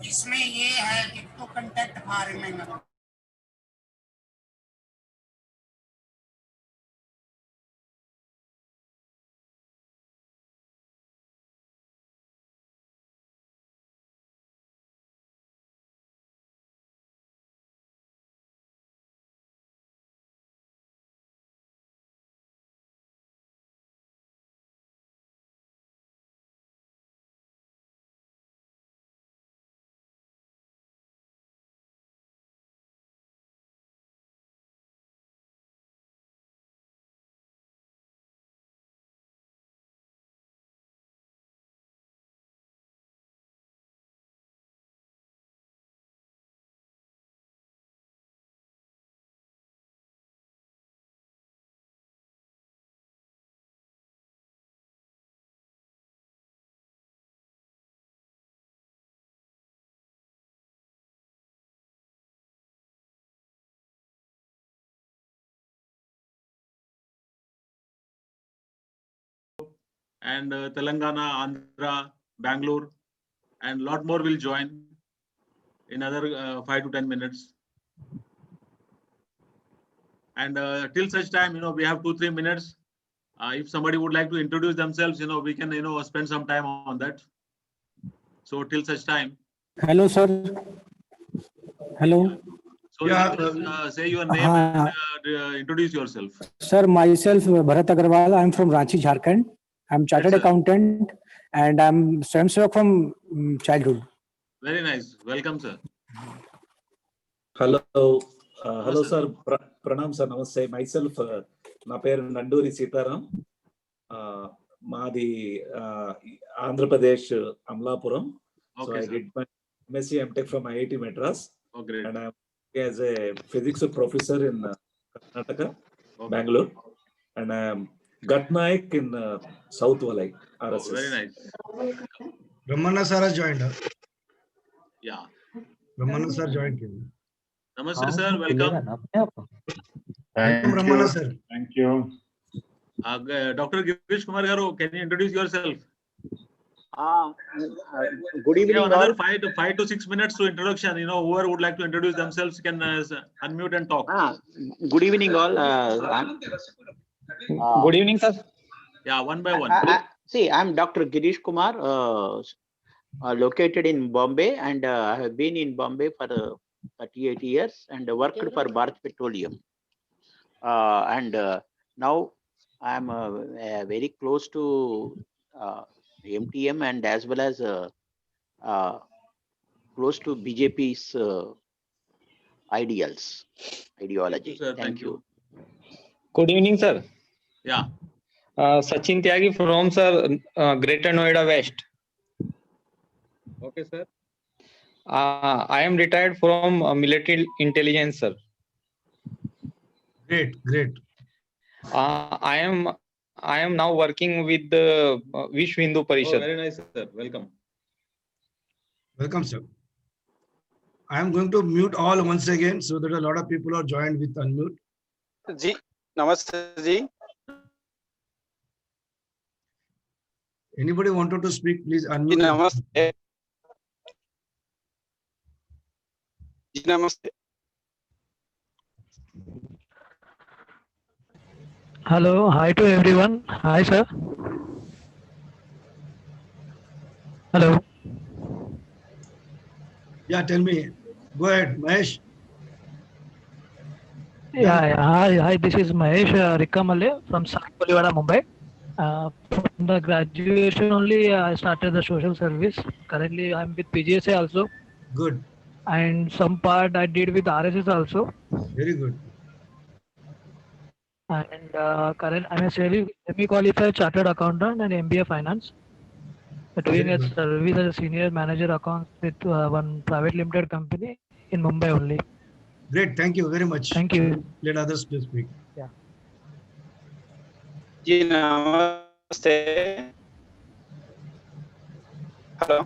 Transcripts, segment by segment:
इसमें ये है कि to contract farming and Telangana, Andhra, Bangalore, and lot more will join in another 5 to 10 minutes. And till such time, we have 2-3 minutes. If somebody would like to introduce themselves, we can, spend some time on that. So till such time. Hello, sir. Hello. So say your name and introduce yourself. Sir, myself, Bharat Agarwal. I'm from Ranchi, Jharkhand. I'm chartered accountant and I'm Swayamsevak from childhood. Very nice. Welcome, sir. Hello. Hello, sir. Pranam, sir. Namaste. Myself, na per Nanduri Sitaram. Madi Andhra Pradesh, Amlapuram. Okay, so I did my MSc MTech from IIT Madras. Oh, great. And I'm as a physics professor in Karnataka, Bangalore. And I'm Gatnaik in South Valley, RSS. Very nice. Brahmana sir has joined. Yeah. Brahmana sir joined. Namaste, sir. Welcome. Welcome, Brahmana sir. Thank you. Dr. Girish Kumar Garu, can you introduce yourself? Good evening. Another 5 to 6 minutes to introduction. Whoever would like to introduce themselves can unmute and talk. Good evening, all. Good evening, sir. Yeah, one by one. See, I'm Dr. Girish Kumar, located in Bombay, and I have been in Bombay for 38 years and worked for Bharat Petroleum. And now I'm very close to MTM and as well as close to BJP's ideology. Thank you. Good evening, sir. Yeah. Sachin Tyagi from sir, Greater Noida West. Okay, sir. I am retired from military intelligence, sir. Great, great. I am now working with the Vishwa Hindu Parishad. Very nice, sir. Welcome. Welcome, sir. I am going to mute all once again so that a lot of people are joined with unmute. Ji, namaste, ji. Anybody wanted to speak, please unmute. Ji, namaste. Ji, namaste. Hello, hi to everyone. Hi, sir. Hello. Yeah, tell me. Go ahead, Mahesh. Yeah. Hi. This is Mahesh Rikamalle from Sakpalivada, Mumbai. From the graduation only, I started the social service. Currently, I'm with PGSA also. Good. And some part I did with RSS also. Very good. And current I'm a semi-qualified chartered accountant and MBA finance. Doing a service as a senior manager account with one private limited company in Mumbai only. Great. Thank you very much. Thank you. Let others please speak. Yeah. Ji, namaste. Hello.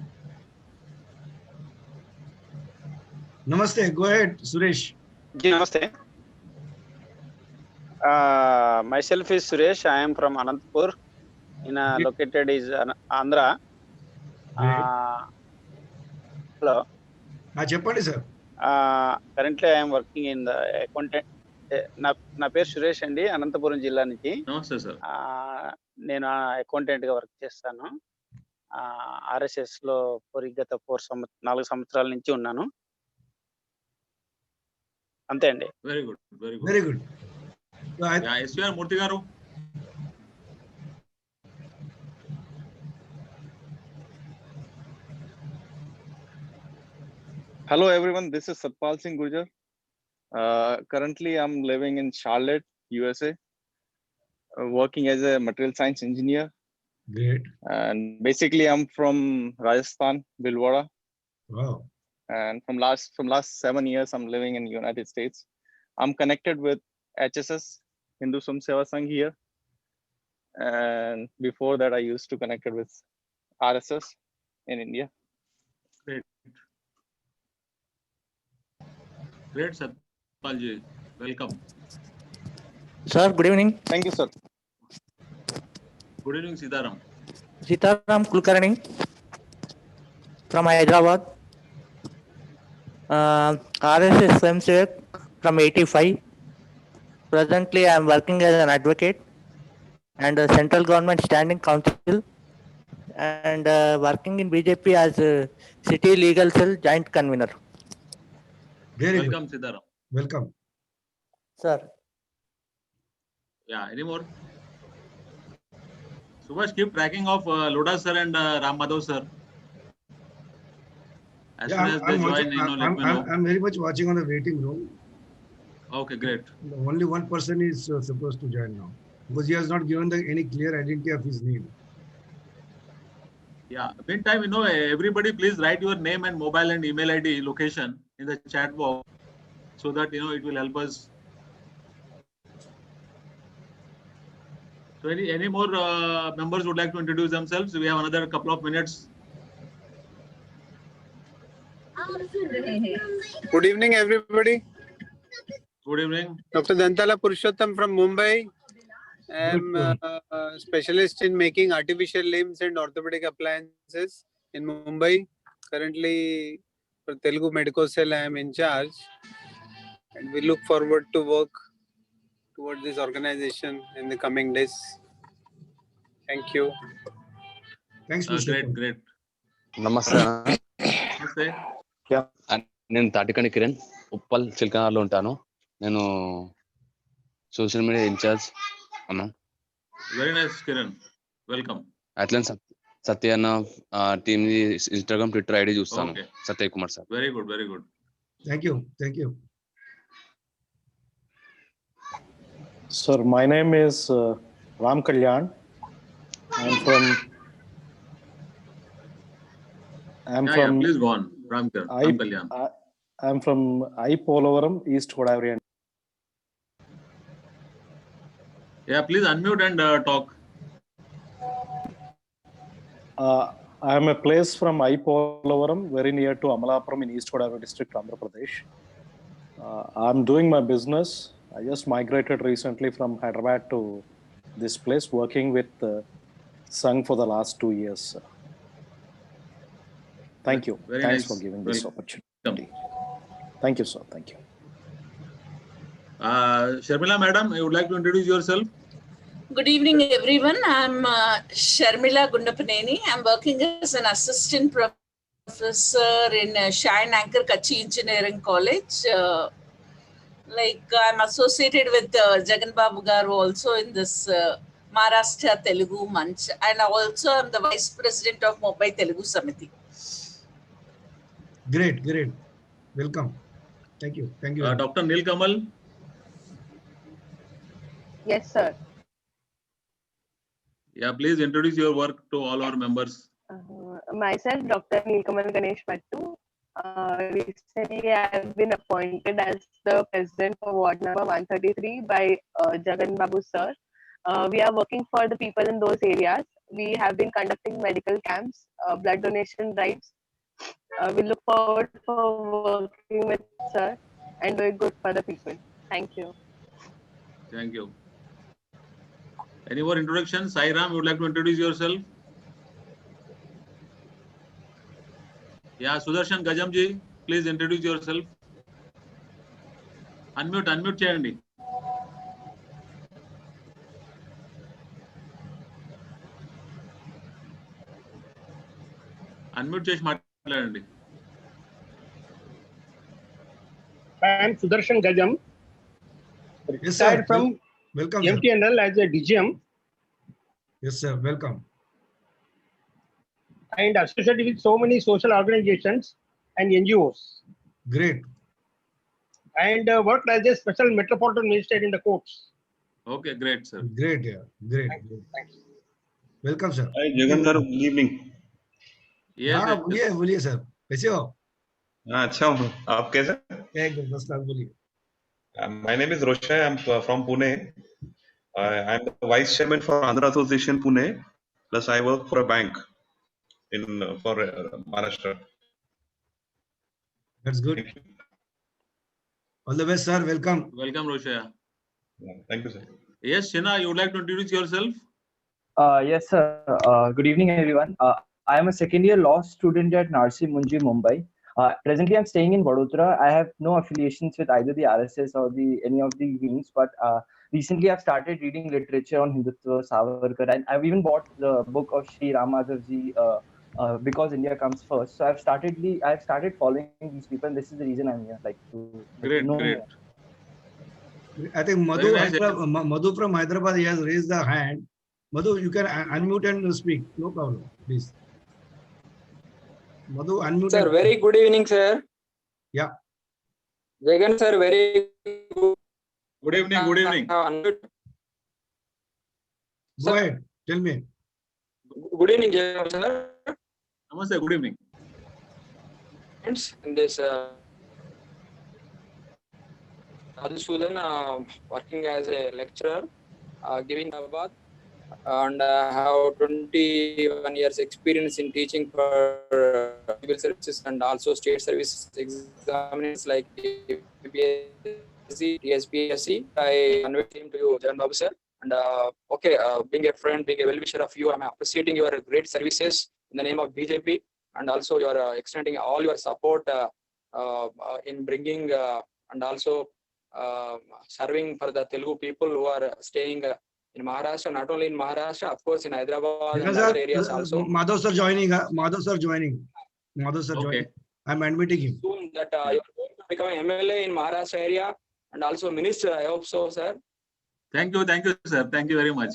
Namaste. Go ahead, Suresh. Ji, namaste. Myself is Suresh. I am from Anantapur. Located is Andhra. Hello చెప్పండి sir. Currently I'm working in the accountant. నా పేరు సురేష్ అండి, అనంతపురం జిల్లా నుంచి. నమస్తే sir. నేను accountant గా work చేస్తాను. RSS లో గత 4 సంవత్సరాల నుంచి ఉన్నాను. అంతే అండి. Very good, very good. Very good. SVR మూర్తి గారు. Hello everyone, this is Satpal Singh Gurjar. Currently I'm living in Charlotte, USA, working as a material science engineer. Great. And basically I'm from Rajasthan, Bhilwara. Wow. And from last 7 years I'm living in United States. I'm connected with HSS, Hindu Swam Seva Sangh here. And before that I used to connected with RSS in India. Great. Great, Satpal ji. Welcome. Sir, good evening. Thank you, sir. Good evening, Sitaram. Sitaram Kulkarni from Hyderabad. RSS Swamsevak from 85. Presently, I am working as an advocate and a central government standing council and working in BJP as a city legal cell joint convener. Very Welcome, good. Sitaram. Welcome. Sir. Yeah, any more? Subhash, keep tracking of Loda sir and Ram Madhav sir. As soon as they join, let me know. I'm very much watching on the waiting room. Okay, great. Only one person is supposed to join now because he has not given any clear identity of his name. Yeah. Meantime, everybody please write your name and mobile and email ID location in the chat box so that it will help us. So any more members would like to introduce themselves? We have another couple of minutes. Good evening, everybody. Good evening. Dr. Dantala Purushottam from Mumbai. I am a specialist in making artificial limbs and orthopedic appliances in Mumbai. Currently, for Telugu Medical Cell, I am in charge. And we look forward to work towards this organization in the coming days. Thank you. Thanks, Great. నమస్తే. Namaste. నేను తాటికండి కిరణ్, ఉప్పల్ చిల్కనార్లో ఉంటాను. నేను social media incharge అన్నా. Very nice, Kiran. Welcome. అట్లనే సత్య అన్న team Instagram Twitter ID చూస్తాను. Satya Kumar sir. Very good, very good. Thank you. Sir, my name is Ram Kalyan. Please go on. Ram Kalyan. I'm from Polavaram, East Godavari. Yeah, please unmute and talk. I am a place from Polavaram, very near to Amalapuram in East Godavari district, Andhra Pradesh. I'm doing my business. I just migrated recently from Hyderabad to this place, working with Sangh for the last 2 years. Thank you. Very Thanks nice. for giving this opportunity. Thank you, sir. Thank you. Sharmila madam, you would like to introduce yourself? Good evening, everyone. I'm Sharmila Gundapaneni. I'm working as an assistant professor in Shine Anchor Kachi Engineering College. I'm associated with Jagan Babu Garu also in this Maharashtra Telugu Manch, and also I'm the Vice President of Mumbai Telugu Samiti. Great. Welcome. Thank you. Dr. Nil Kamal. Yes, sir. Yeah, please introduce your work to all our members. Myself, Dr. Nilkamal Ganesh Pattu. Recently, I have been appointed as the president for ward number 133 by Jagan Babu sir. We are working for the people in those areas. We have been conducting medical camps, blood donation drives. We look forward for working with sir and doing good for the people. Thank you. Thank you. Any more introductions? Sai Ram, you would like to introduce yourself? Yeah, Sudarshan Gajam ji, please introduce yourself. Unmute చేయండి. Unmute చేసి మాట్లాడండి. I am Sudarshan Gajam, retired from welcome, MTNL as a DGM. Yes, sir. Welcome. And associated with so many social organizations and NGOs. Great. And worked as a special metropolitan magistrate in the courts. Okay, great, sir. Great, yeah. Great. Thanks. Welcome, sir. Hi, Jagan sir. Good evening. Yes, हाँ बोलिए sir, कैसे हो? हाँ, अच्छा हूँ. आप कैसे? एकदम बस बोलिए. My name is Roshay. I'm from Pune. I'm the vice chairman for Andhra Association Pune. Plus, I work for a bank in for Maharashtra. That's good. All the best, sir. Welcome. Welcome, Roshaya. Thank you, sir. Yes, Shina, you would like to introduce yourself? Yes, sir. Good evening, everyone. I am a second year law student at Narsi Munji, Mumbai. Presently, I'm staying in Vadodara. I have no affiliations with either the RSS or any of the wings, but recently I've started reading literature on Hindutva, Savarkar, and I've even bought the book of Sri Ram Madhav Ji, Because India Comes First. So I've started following these people, and this is the reason I'm here. Great. I think Madhu from Hyderabad, he has raised the hand. Madhu, you can unmute and speak. No problem, please. Madhu, unmute. Sir, very good evening, sir. Yeah. Jagan, sir, very good evening. Good evening. Go ahead. Tell me. Good evening, Jagan, sir. Namaste. Good evening. Friends, in this Adhusudan, working as a lecturer, giving Abad, and I have 21 years experience in teaching for civil services and also state services examinations like TPSC, TSPSC. I convey him to you, Jagan Babu sir. And being a friend, being a well-wisher of you, I'm appreciating your great services in the name of BJP, and also you are extending all your support in bringing and also serving for the Telugu people who are staying in Maharashtra, not only in Maharashtra, of course, in Hyderabad and other areas also. Madhav sir joining. Okay. I'm admitting him. Soon that you are going to become MLA in Maharashtra area and also minister. I hope so, sir. Thank you, sir. Thank you very much.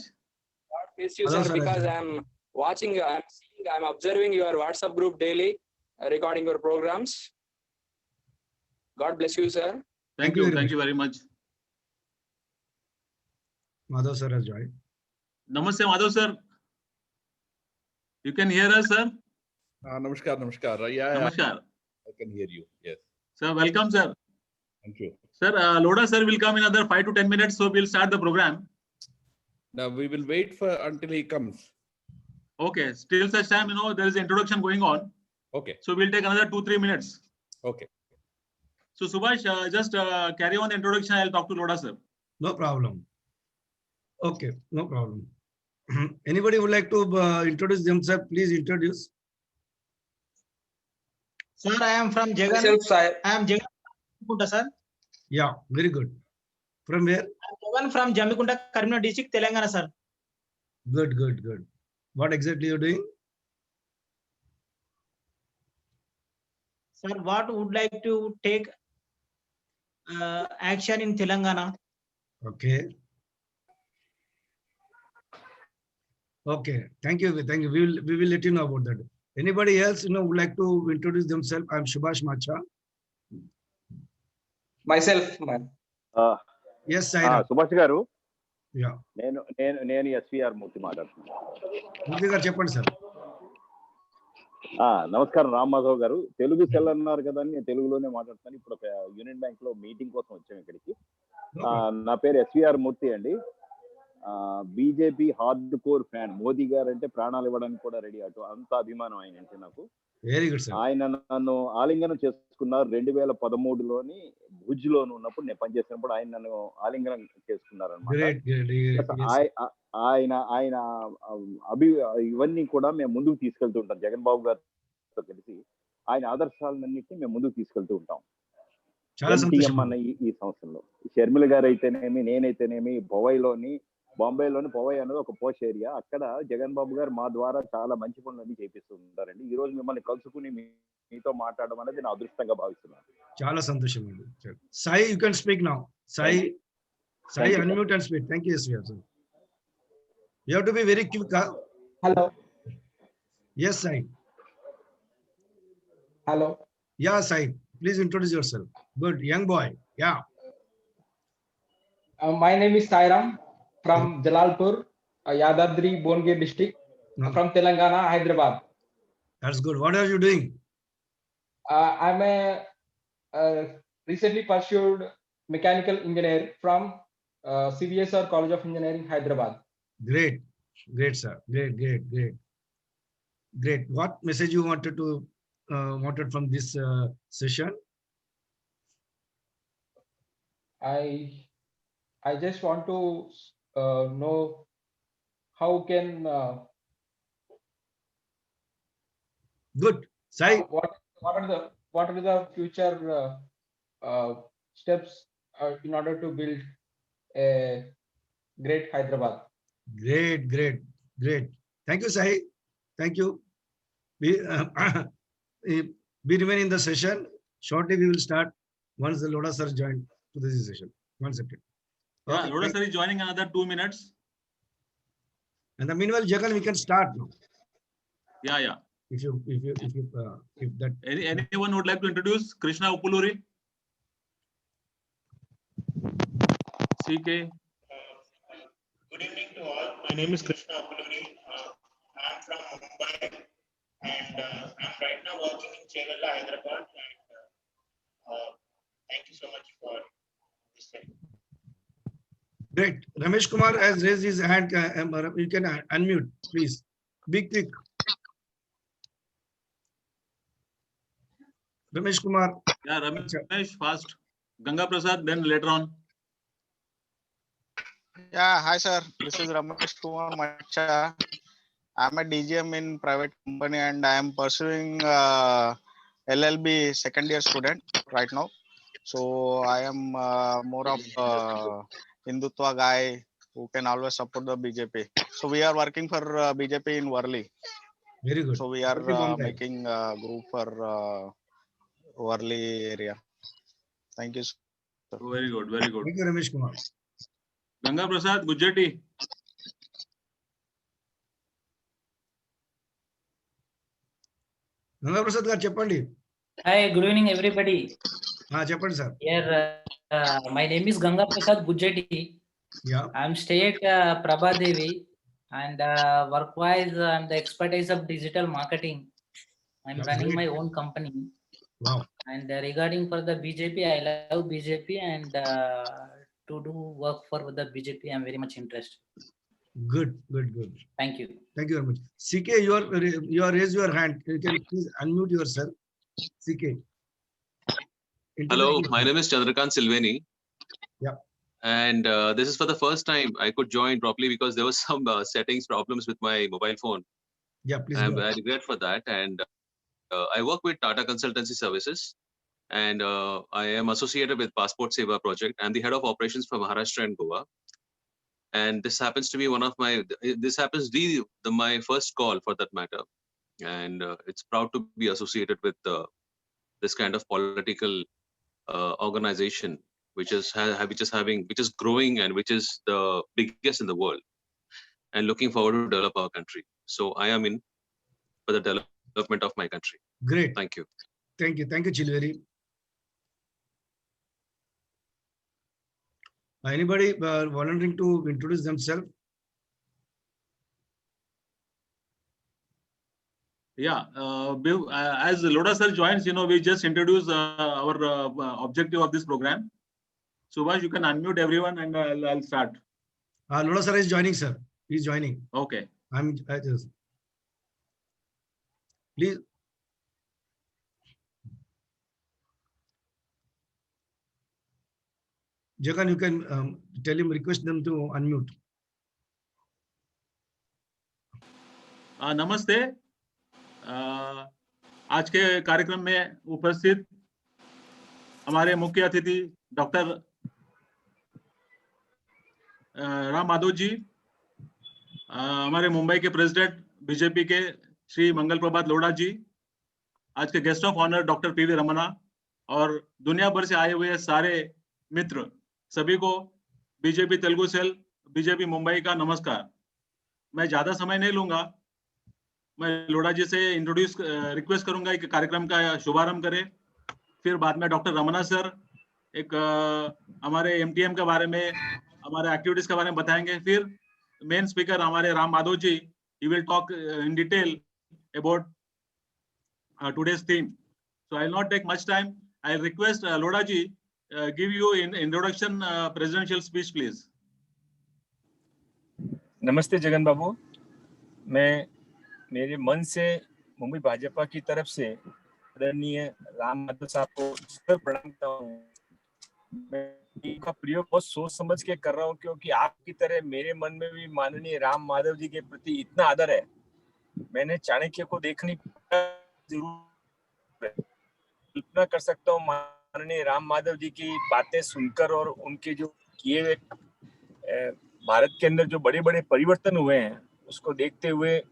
God bless you, sir, because I'm watching, I'm observing your WhatsApp group daily, recording your programs. God bless you, sir. Thank you very much. Madhav sir has joined. Namaste, Madhav sir. You can hear us, sir? Namaskar. Yeah, Namaskar. I can hear you. Yes. Sir, welcome, sir. Thank you. Sir, Loda sir will come in another 5 to 10 minutes, so we'll start the program. Now we will wait until he comes. Okay. Still such time, there is introduction going on. Okay. So we'll take another 2-3 minutes. Okay. So Subhash, just carry on the introduction. I'll talk to Loda sir. No problem. Okay, no problem. Anybody would like to introduce themselves? Please introduce. Sir, I am from Jagan. I am Jagan, sir. Yeah, very good. From where? I am Jagan from Jamikunda, Karimnagar district, Telangana, sir. Good. What exactly you are doing? Sir, what would like to take action in Telangana? Okay. Okay, thank you. We will let you know about that. Anybody else would like to introduce themselves? I'm Subhash Macha. Myself, man. Yes, Saira. Subhash garu. Yeah. నేను SVR మూర్తి మాట్లాడుతున్నాను. మూర్తి గారు చెప్పండి sir. నమస్కారం రామ్ మాధవ్ గారు. Telugu cell అన్నారు కదా అని నేను తెలుగులోనే మాట్లాడుతాను. ఇప్పుడు ఒక యూనియన్ బ్యాంక్ లో మీటింగ్ కోసం వచ్చాము ఇక్కడికి. నా పేరు ఎస్విఆర్ మూర్తి అండి. BJP hard core fan. Modi గారు అంటే ప్రాణాలు ఇవ్వడానికి కూడా రెడీ. అంత అభిమానం ఆయన అంటే నాకు. Very good sir. ఆయన నన్ను ఆలింగనం చేసుకున్నారు 2013లోని భుజ్ లోను ఉన్నప్పుడు నేను పనిచేసినప్పుడు ఆయన నన్ను ఆలింగనం చేసుకున్నారు అనమాట. ఆయన ఇవన్నీ కూడా మేము ముందుకు తీసుకెళ్తూ ఉంటాం జగన్ బాబు గారితో కలిసి. ఆయన ఆదర్శాలన్నింటినీ మేము ముందుకు తీసుకెళ్తూ ఉంటాం. చాలా MTM సంతోషం. అన్న ఈ సంస్థలో షర్మిల గారు అయితేనేమి, నేనైతేనేమి, బాంబేలోని పవై అనేది ఒక పోష్ ఏరియా. అక్కడ జగన్ బాబు గారు మా ద్వారా చాలా మంచి పనులన్నీ చేపిస్తూ ఉంటారండి. ఈ రోజు మిమ్మల్ని కలుసుకుని మీతో మాట్లాడడం అనేది నా అదృష్టంగా భావిస్తున్నాను. చాలా సంతోషం అండి. Sai, you can speak now. Sai, Thank you, sir. unmute and speak. Thank you. Yes, sir. You have to be very quick. Hello. Yes, Sai. Hello. Yeah, Sai. Please introduce yourself. Good, young boy. Yeah. My name is Sairam from Jalalpur, Yadadri, Bongir district, from Telangana, Hyderabad. That's good. What are you doing? I'm a recently pursued mechanical engineer from CVSR College of Engineering, Hyderabad. Great, great, sir. Great. What message you wanted from this session? I just want to know how can good. Sai, what are the future steps in order to build a great Hyderabad? Great. Thank you, Sai. Thank you. We remain in the session. Shortly we will start once the Loda sir join to this session. 1 second. Yeah, Loda sir is joining another 2 minutes. And the meanwhile, Jagan, we can start now. Yeah. If that anyone would like to introduce Krishna Uppuluri? CK. Good evening to all. My name is Krishna Uppuluri. I'm from Mumbai and I'm right now working in Chevella, Hyderabad. And thank you so much for this time. Great. Ramesh Kumar has raised his hand. You can unmute, please. Be quick. Ramesh Kumar. Yeah, Ramesh, fast. Ganga Prasad, then later on. Yeah, hi sir. This is Ramesh Kumar Macha. I'm a DGM in private company and I am pursuing LLB second year student right now. So I am more of Hindutva guy who can always support the BJP. So we are working for BJP in Worli. Very good. So we are making a group for Worli area. Thank you, sir. Very good. Thank you, Ramesh Kumar. Ganga Prasad, Gujjati. Ganga Prasad garu cheppandi. Hi, good evening everybody. Cheppandi sir. Here, my name is Ganga Prasad Gujjati. Yeah. I'm stay at Prabha Devi and work-wise, I'm the expertise of digital marketing. I'm That's running great. my own company. Wow. And regarding for the BJP, I love BJP and to do work for the BJP, I'm very much interested. Good. Thank you. Thank you very much. CK, you are raised your hand. You can please unmute yourself. CK. Hello, my name is Chandrakant Silveni. Yeah. And this is for the first time I could join properly because there was some settings problems with my mobile phone. Yeah, please. I regret for that. And I work with Tata Consultancy Services. And I am associated with Passport Seva project. I'm the head of operations for Maharashtra and Goa. And this happens to be my first call for that matter. And it's proud to be associated with this kind of political organization, which is growing and which is the biggest in the world, and looking forward to develop our country. So I am in for the development of my country. Great. Thank you. Thank you, Chilveri. Anybody volunteering to introduce themselves? Yeah, as Loda sir joins, we just introduce our objective of this program. Subhash, you can unmute everyone and I'll start. Loda sir is joining, sir. He's joining. Okay. Please. Jagan, you can tell him, request them to unmute. Namaste. आज के कार्यक्रम में उपस्थित हमारे मुख्य अतिथि doctor Ram Madhav ji, हमारे मुंबई के प्रेसिडेंट बीजेपी के श्री मंगल प्रभात लोढ़ा जी, आज के guest of honour doctor PV Ramana और दुनिया भर से आए हुए सारे मित्र, सभी को BJP Telugu cell BJP Mumbai का नमस्कार। मैं ज्यादा समय नहीं लूंगा, मैं लोढ़ा जी से इंट्रोड्यूस रिक्वेस्ट करूंगा कि कार्यक्रम का शुभारंभ करें। फिर बाद में डॉक्टर रमना सर एक हमारे एमटीएम के बारे में, हमारे एक्टिविटीज के बारे में बताएंगे। फिर मेन स्पीकर हमारे Ram Madhav ji, he will talk in detail about today's theme. So I will not take much time. I request Lodha ji give you in introduction presidential speech, please. नमस्ते जगन बाबू, मैं मेरे मन से मुंबई भाजपा की तरफ से आदरणीय राम माधव साहब को सर प्रणाम करता हूँ। मैं इनका प्रयोग बहुत सोच समझ के कर रहा हूँ, क्योंकि आपकी तरह मेरे मन में भी माननीय राम माधव जी के प्रति इतना आदर है। मैंने चाणक्य को देखने जरूर कल्पना कर सकता हूँ माननीय राम माधव जी की बातें सुनकर और उनके जो किए हुए भारत के अंदर जो बड़े बड़े परिवर्तन हुए हैं उसको देखते हुए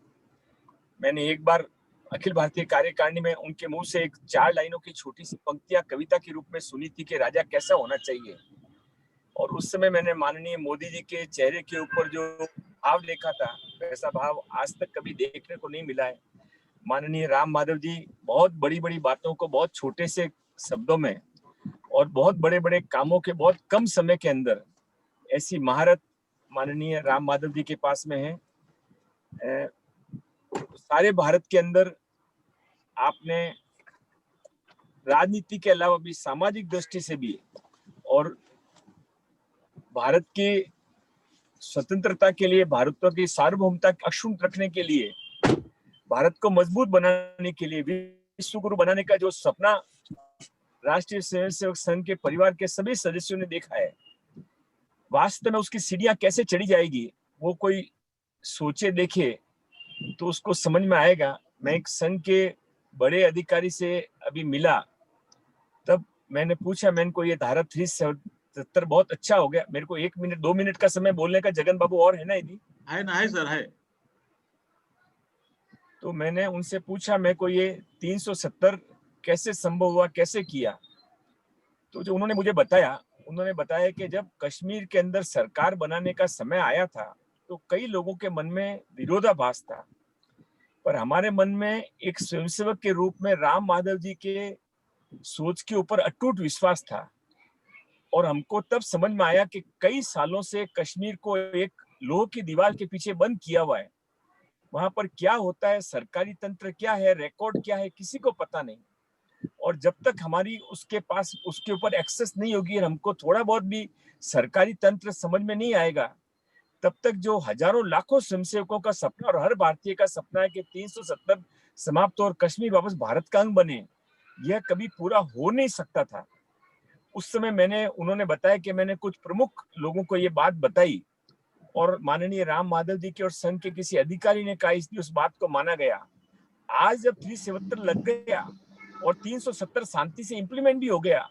मैंने एक बार अखिल भारतीय कार्यकारिणी में उनके मुंह से एक 4 लाइनों की छोटी सी पंक्तियां कविता के रूप में सुनी थी कि राजा कैसा होना चाहिए। और उस समय मैंने माननीय मोदी जी के चेहरे के ऊपर जो भाव देखा था, वैसा भाव आज तक कभी देखने को नहीं मिला है। माननीय राम माधव जी बहुत बड़ी बड़ी बातों को बहुत छोटे से शब्दों में और बहुत बड़े बड़े कामों के बहुत कम समय के अंदर, ऐसी महारत माननीय राम माधव जी के पास में है। सारे भारत के अंदर आपने राजनीति के अलावा भी सामाजिक दृष्टि से भी और भारत की स्वतंत्रता के लिए, भारत की सार्वभौमता अक्षुण्ण रखने के लिए, भारत को मजबूत बनाने के लिए, विश्व गुरु बनाने का जो सपना राष्ट्रीय स्वयंसेवक संघ के परिवार के सभी सदस्यों ने देखा है, वास्तव में उसकी सीढ़ियां कैसे चढ़ी जाएगी वो कोई सोचे देखे तो उसको समझ में आएगा। मैं एक संघ के बड़े अधिकारी से अभी मिला, तब मैंने पूछा, मैंने को ये धारा 377 बहुत अच्छा हो गया। मेरे को 1 मिनट 2 मिनट का समय बोलने का जगन बाबू और है ना? यदि है ना? है सर, है। तो मैंने उनसे पूछा, मेरे को ये 370 कैसे संभव हुआ, कैसे किया? तो जो उन्होंने मुझे बताया, उन्होंने बताया कि जब कश्मीर के अंदर सरकार बनाने का समय आया था तो कई लोगों के मन में विरोधाभास था, पर हमारे मन में एक स्वयंसेवक के रूप में राम माधव जी के सोच के ऊपर अटूट विश्वास था। और हमको तब समझ में आया कि कई सालों से कश्मीर को एक लोह की दीवार के पीछे बंद किया हुआ है। वहां पर क्या होता है, सरकारी तंत्र क्या है, रिकॉर्ड क्या है, किसी को पता नहीं। और जब तक हमारी उसके पास उसके ऊपर एक्सेस नहीं होगी और हमको थोड़ा बहुत भी सरकारी तंत्र समझ में नहीं आएगा, तब तक जो हजारों लाखों स्वयंसेवकों का सपना और हर भारतीय का सपना है कि 370 समाप्त और कश्मीर वापस भारत का अंग बने, यह कभी पूरा हो नहीं सकता था। उस समय उन्होंने बताया कि मैंने कुछ प्रमुख लोगों को ये बात बताई और माननीय राम माधव जी के और संघ के किसी अधिकारी ने कहा, इसलिए उस बात को माना गया। आज जब 370 लग गया और 370 शांति से इंप्लीमेंट भी हो गया,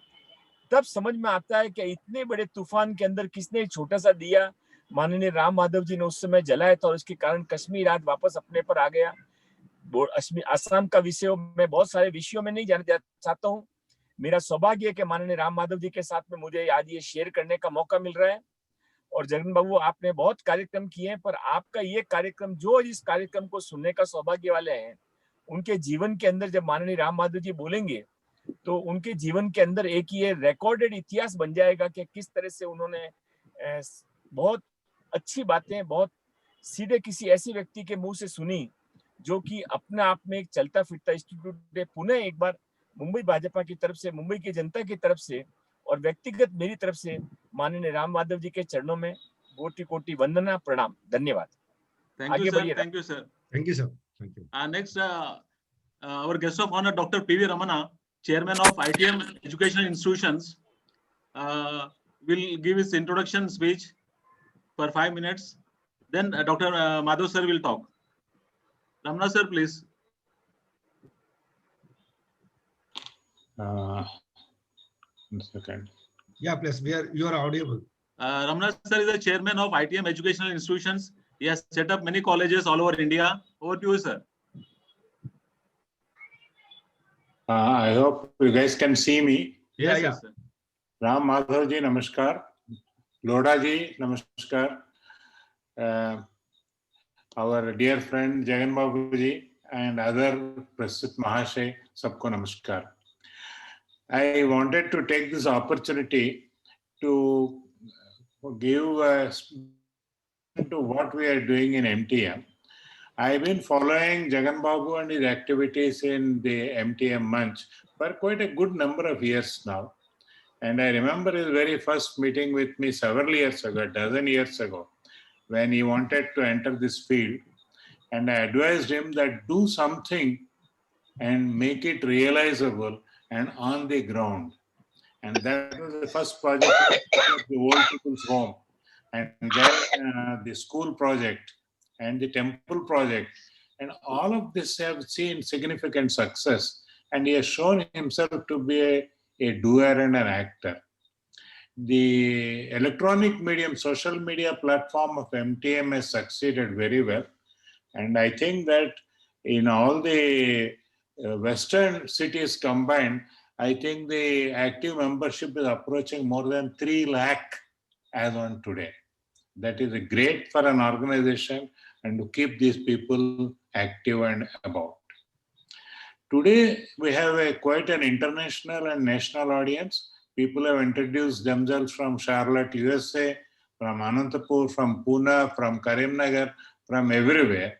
तब समझ में आता है कि इतने बड़े तूफान के अंदर किसने एक छोटा सा दिया माननीय राम माधव जी ने उस समय जलाया था और इसके कारण कश्मीर आज वापस अपने पर आ गया। असम का विषय मैं बहुत सारे विषयों में नहीं जानना चाहता हूँ। मेरा सौभाग्य है कि माननीय राम माधव जी के साथ में मुझे आज ये शेयर करने का मौका मिल रहा है। और जगन बाबू, आपने बहुत कार्यक्रम किए हैं, पर आपका ये कार्यक्रम, जो इस कार्यक्रम को सुनने का सौभाग्य वाले हैं, उनके जीवन के अंदर जब माननीय राम माधव जी बोलेंगे तो उनके जीवन के अंदर एक ये रिकॉर्डेड इतिहास बन जाएगा कि किस तरह से उन्होंने बहुत अच्छी बातें बहुत सीधे किसी ऐसी व्यक्ति के मुंह से सुनी जो कि अपने आप में एक चलता फिरता इंस्टीट्यूट है। पुनः एक बार मुंबई भाजपा की तरफ से, मुंबई की जनता की तरफ से और व्यक्तिगत मेरी तरफ से माननीय राम माधव जी के चरणों में कोटि कोटि वंदना, प्रणाम, धन्यवाद। Thank you, sir. Thank you, sir. Thank you, sir. Thank you. Next, our guest of honor, Dr. P.V. Ramana, Chairman of ITM Educational Institutions, will give his introduction speech for 5 minutes. Then Dr. Madhav sir will talk. Ramana sir, please. One second. Yeah, please. You are audible. Ramana sir is the chairman of ITM Educational Institutions. He has set up many colleges all over India. Over to you, sir. I hope you guys can see me. Yes, yes, sir. Ram Madhav ji, namaskar. Lodha ji, namaskar. Our dear friend Jagan Babu ji and other Prasit Mahashay, sabko namaskar. I wanted to take this opportunity to give to what we are doing in MTM. I've been following Jagan Babu and his activities in the MTM Munch for quite a good number of years now. And I remember his very first meeting with me several years ago, a dozen years ago, when he wanted to enter this field. And I advised him that do something and make it realizable and on the ground. And that was the first project of the Old People's Home. And then the school project and the temple project. And all of this have seen significant success. And he has shown himself to be a doer and an actor. The electronic medium, social media platform of MTM has succeeded very well. And I think that in all the Western cities combined, I think the active membership is approaching more than 3 lakh as on today. That is great for an organization and to keep these people active and about. Today, we have quite an international and national audience. People have introduced themselves from Charlotte, USA, from Anantapur, from Pune, from Karimnagar, from everywhere.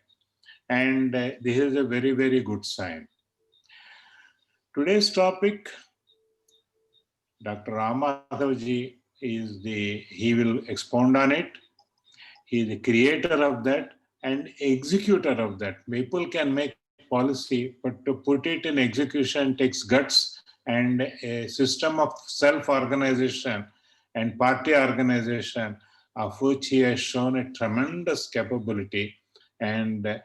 And this is a very, very good sign. Today's topic, Dr. Ram Madhav ji he will expound on it. He is the creator of that and executor of that. People can make policy, but to put it in execution takes guts and a system of self-organization and party organization, of which he has shown a tremendous capability. And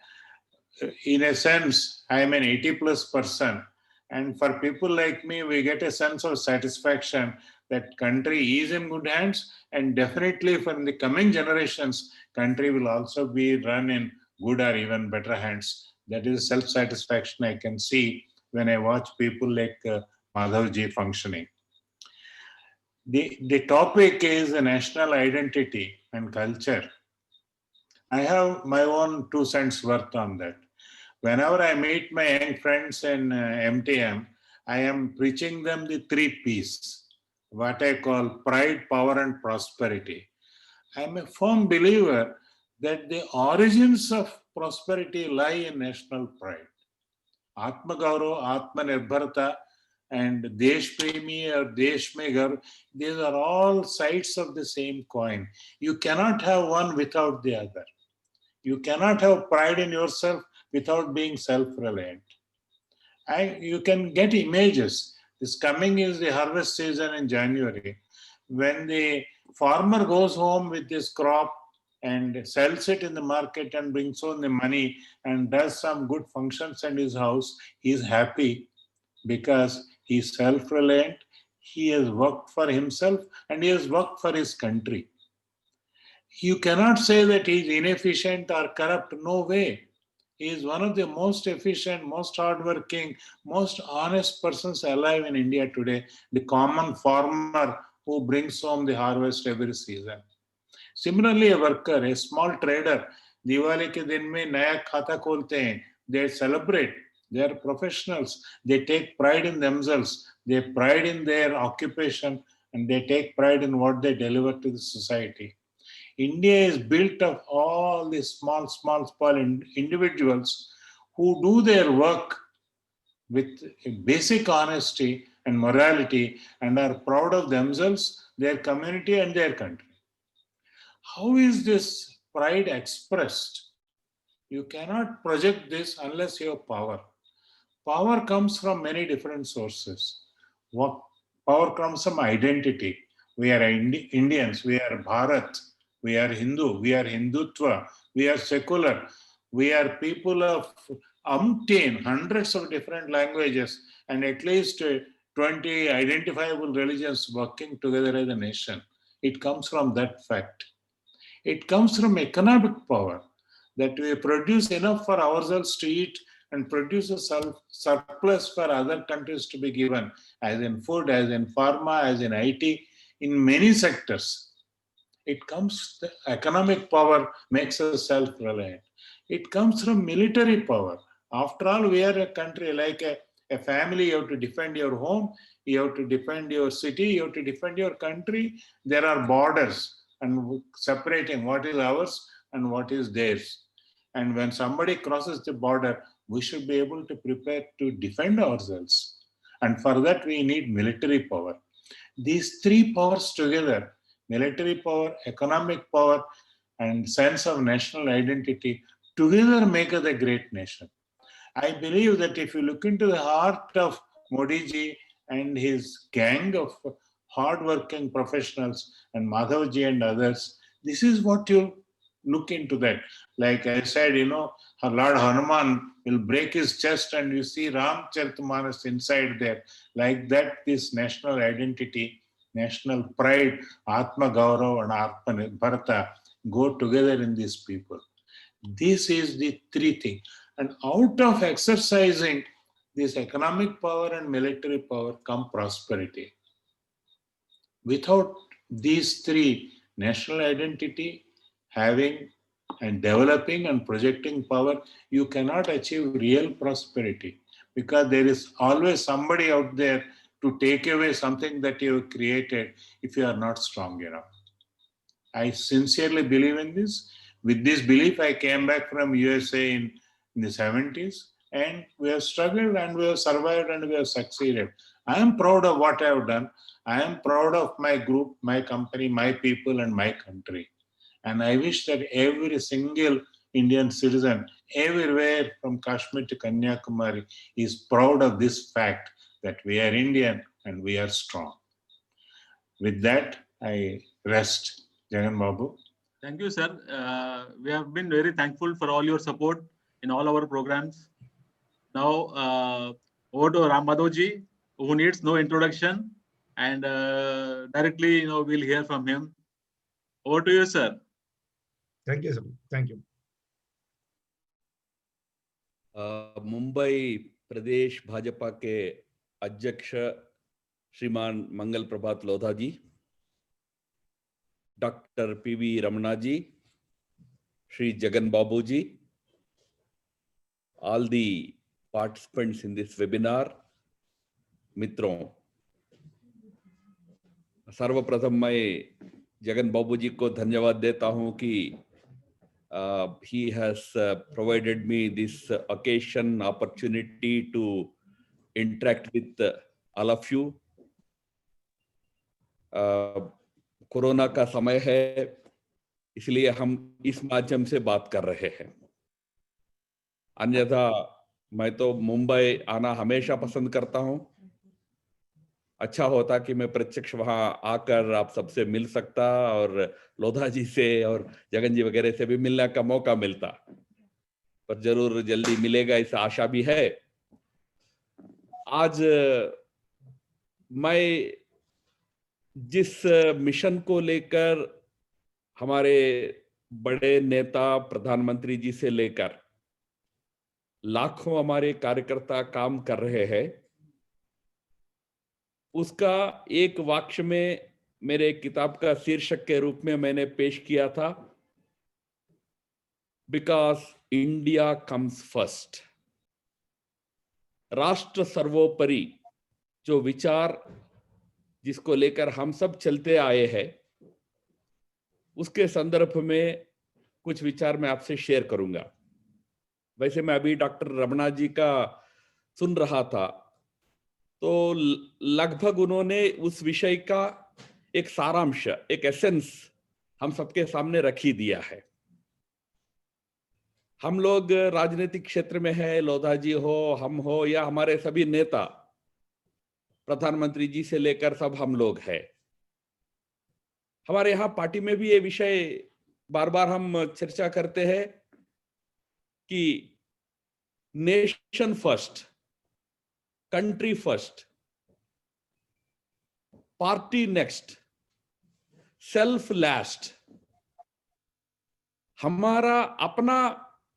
in a sense, I am an 80+ person. And for people like me, we get a sense of satisfaction that country is in good hands, and definitely for the coming generations, country will also be run in good or even better hands. That is self-satisfaction I can see when I watch people like Madhav ji functioning. The topic is national identity and culture. I have my own 2 cents worth on that. Whenever I meet my young friends in MTM, I am preaching them the 3 P's, what I call pride, power, and prosperity. I am a firm believer that the origins of prosperity lie in national pride. Atma Gaurav, Atma Nirbharta, and Desh Premi or Desh Mein Garv, these are all sides of the same coin. You cannot have one without the other. You cannot have pride in yourself without being self-reliant. You can get images. This coming is the harvest season in January. When the farmer goes home with his crop and sells it in the market and brings home the money and does some good functions in his house, he is happy because he is self-reliant, he has worked for himself and he has worked for his country. You cannot say that he is inefficient or corrupt, no way. He is one of the most efficient, most hardworking, most honest persons alive in India today, the common farmer who brings home the harvest every season. Similarly, a worker, a small trader, Diwali ke din mein naya khata kholte hain, they celebrate, they are professionals, they take pride in themselves, they pride in their occupation, and they take pride in what they deliver to the society. India is built of all these small individuals who do their work with basic honesty and morality and are proud of themselves, their community, and their country. How is this pride expressed? You cannot project this unless you have power. Power comes from many different sources. Power comes from identity. We are Indians, we are Bharat. We are Hindu, we are Hindutva, we are secular, we are people of hundreds of different languages and at least 20 identifiable religions working together as a nation. It comes from that fact. It comes from economic power, that we produce enough for ourselves to eat and produce a surplus for other countries to be given, as in food, as in pharma, as in IT, in many sectors. It comes, the economic power makes us self-reliant. It comes from military power. After all, we are a country like a family. You have to defend your home, you have to defend your city, you have to defend your country. There are borders and separating what is ours and what is theirs. And when somebody crosses the border, we should be able to prepare to defend ourselves. And for that, we need military power. These three powers together, military power, economic power, and sense of national identity, together make us a great nation. I believe that if you look into the heart of Modi ji and his gang of hardworking professionals and Madhavji and others, this is what you look into that. Like I said, you know, Lord Hanuman will break his chest and you see Ramcharitmanas inside there. Like that, this national identity, national pride, Atma Gaurav and Arpa Bharata go together in these people. This is the three things. And out of exercising this economic power and military power come prosperity. Without these three, national identity, having and developing and projecting power, you cannot achieve real prosperity, because there is always somebody out there to take away something that you have created if you are not strong enough. I sincerely believe in this. With this belief, I came back from USA in the 70s, and we have struggled and we have survived and we have succeeded. I am proud of what I have done. I am proud of my group, my company, my people, and my country. And I wish that every single Indian citizen, everywhere from Kashmir to Kanyakumari, is proud of this fact that we are Indian and we are strong. With that, I rest. Jagan Babu. Thank you, sir. We have been very thankful for all your support in all our programs. Now, over to Ram Madhavji, who needs no introduction, and directly, we'll hear from him. Over to you, sir. Thank you, sir. Thank you. Mumbai प्रदेश भाजपा के अध्यक्ष श्रीमान Mangal Prabhat Lodha ji, doctor PV Ramana ji, Shri Jagan Babu ji, all the participants in this webinar, मित्रों, सर्वप्रथम मैं जगन बाबू जी को धन्यवाद देता हूं कि he has provided me this occasion, opportunity to interact with all of you. Corona का समय है, इसलिए हम इस माध्यम से बात कर रहे हैं। अन्यथा मैं तो मुंबई आना हमेशा पसंद करता हूं। अच्छा होता कि मैं प्रत्यक्ष वहां आकर आप सबसे मिल सकता और लोधा जी से और जगन जी वगैरह से भी मिलने का मौका मिलता, पर जरूर जल्दी मिलेगा, इस आशा भी है। आज मैं जिस मिशन को लेकर हमारे बड़े नेता प्रधानमंत्री जी से लेकर लाखों हमारे कार्यकर्ता काम कर रहे हैं, उसका एक वाक्य में मेरे किताब का शीर्षक के रूप में मैंने पेश किया था, बिकॉज इंडिया कम्स फर्स्ट। राष्ट्र सर्वोपरि जो विचार जिसको लेकर हम सब चलते आए हैं, उसके संदर्भ में कुछ विचार मैं आपसे शेयर करूंगा। वैसे मैं अभी डॉक्टर रमना जी का सुन रहा था, तो लगभग उन्होंने उस विषय का एक सारांश, एक एसेंस हम सबके सामने रख ही दिया है। हम लोग राजनीतिक क्षेत्र में है, लोधा जी हो, हम हो, या हमारे सभी नेता, प्रधानमंत्री जी से लेकर सब हम लोग हैं। हमारे यहाँ पार्टी में भी ये विषय बार बार हम चर्चा करते हैं कि nation first, country first, party next, self last, हमारा अपना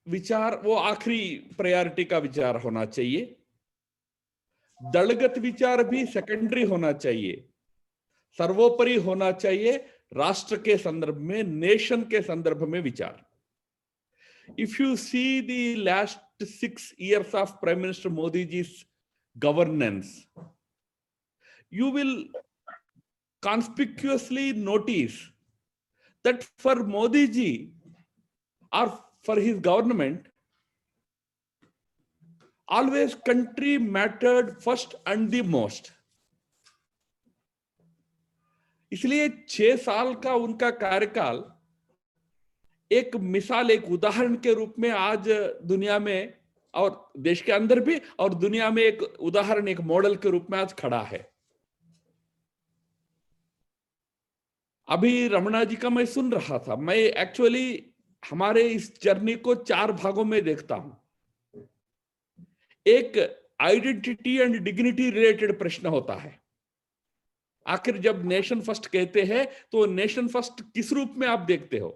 विचार वो आखिरी प्रायोरिटी का विचार होना चाहिए। दलगत विचार भी सेकेंडरी होना चाहिए। सर्वोपरि होना चाहिए राष्ट्र के संदर्भ में, नेशन के संदर्भ में विचार। If you see the last 6 years of Prime Minister Modi ji's governance, you will conspicuously notice that for Modi ji or for his government, always country mattered first and the most. इसलिए 6 साल का उनका कार्यकाल एक मिसाल, एक उदाहरण के रूप में आज दुनिया में और देश के अंदर भी और दुनिया में एक उदाहरण, एक मॉडल के रूप में आज खड़ा है। अभी रमणा जी का मैं सुन रहा था। मैं एक्चुअली हमारे इस जर्नी को 4 भागों में देखता हूं। एक आइडेंटिटी एंड डिग्निटी रिलेटेड प्रश्न होता है। आखिर जब नेशन फर्स्ट कहते हैं तो नेशन फर्स्ट किस रूप में आप देखते हो?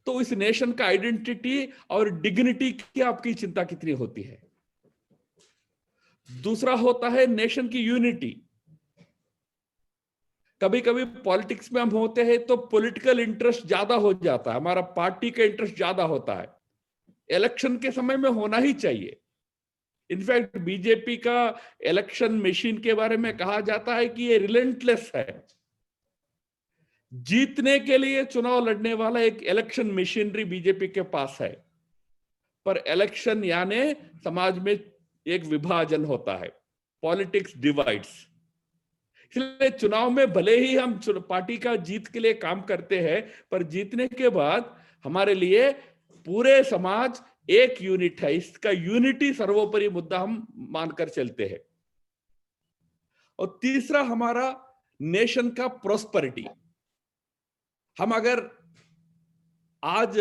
तो इस नेशन का आइडेंटिटी और डिग्निटी की आपकी चिंता कितनी होती है? दूसरा होता है नेशन की यूनिटी। कभी कभी पॉलिटिक्स में हम होते हैं तो पॉलिटिकल इंटरेस्ट ज्यादा हो जाता है, हमारा पार्टी का इंटरेस्ट ज्यादा होता है। इलेक्शन के समय में होना ही चाहिए। इनफैक्ट बीजेपी का इलेक्शन मशीन के बारे में कहा जाता है कि ये रिलेंटलेस है। जीतने के लिए चुनाव लड़ने वाला एक इलेक्शन मशीनरी बीजेपी के पास है, पर इलेक्शन यानी समाज में एक विभाजन होता है, पॉलिटिक्स डिवाइड्स। इसलिए चुनाव में भले ही हम पार्टी का जीत के लिए काम करते हैं, पर जीतने के बाद हमारे लिए पूरे समाज एक यूनिट है। इसका यूनिटी सर्वोपरि मुद्दा हम मानकर चलते हैं। और तीसरा हमारा नेशन का प्रोस्पेरिटी। हम अगर आज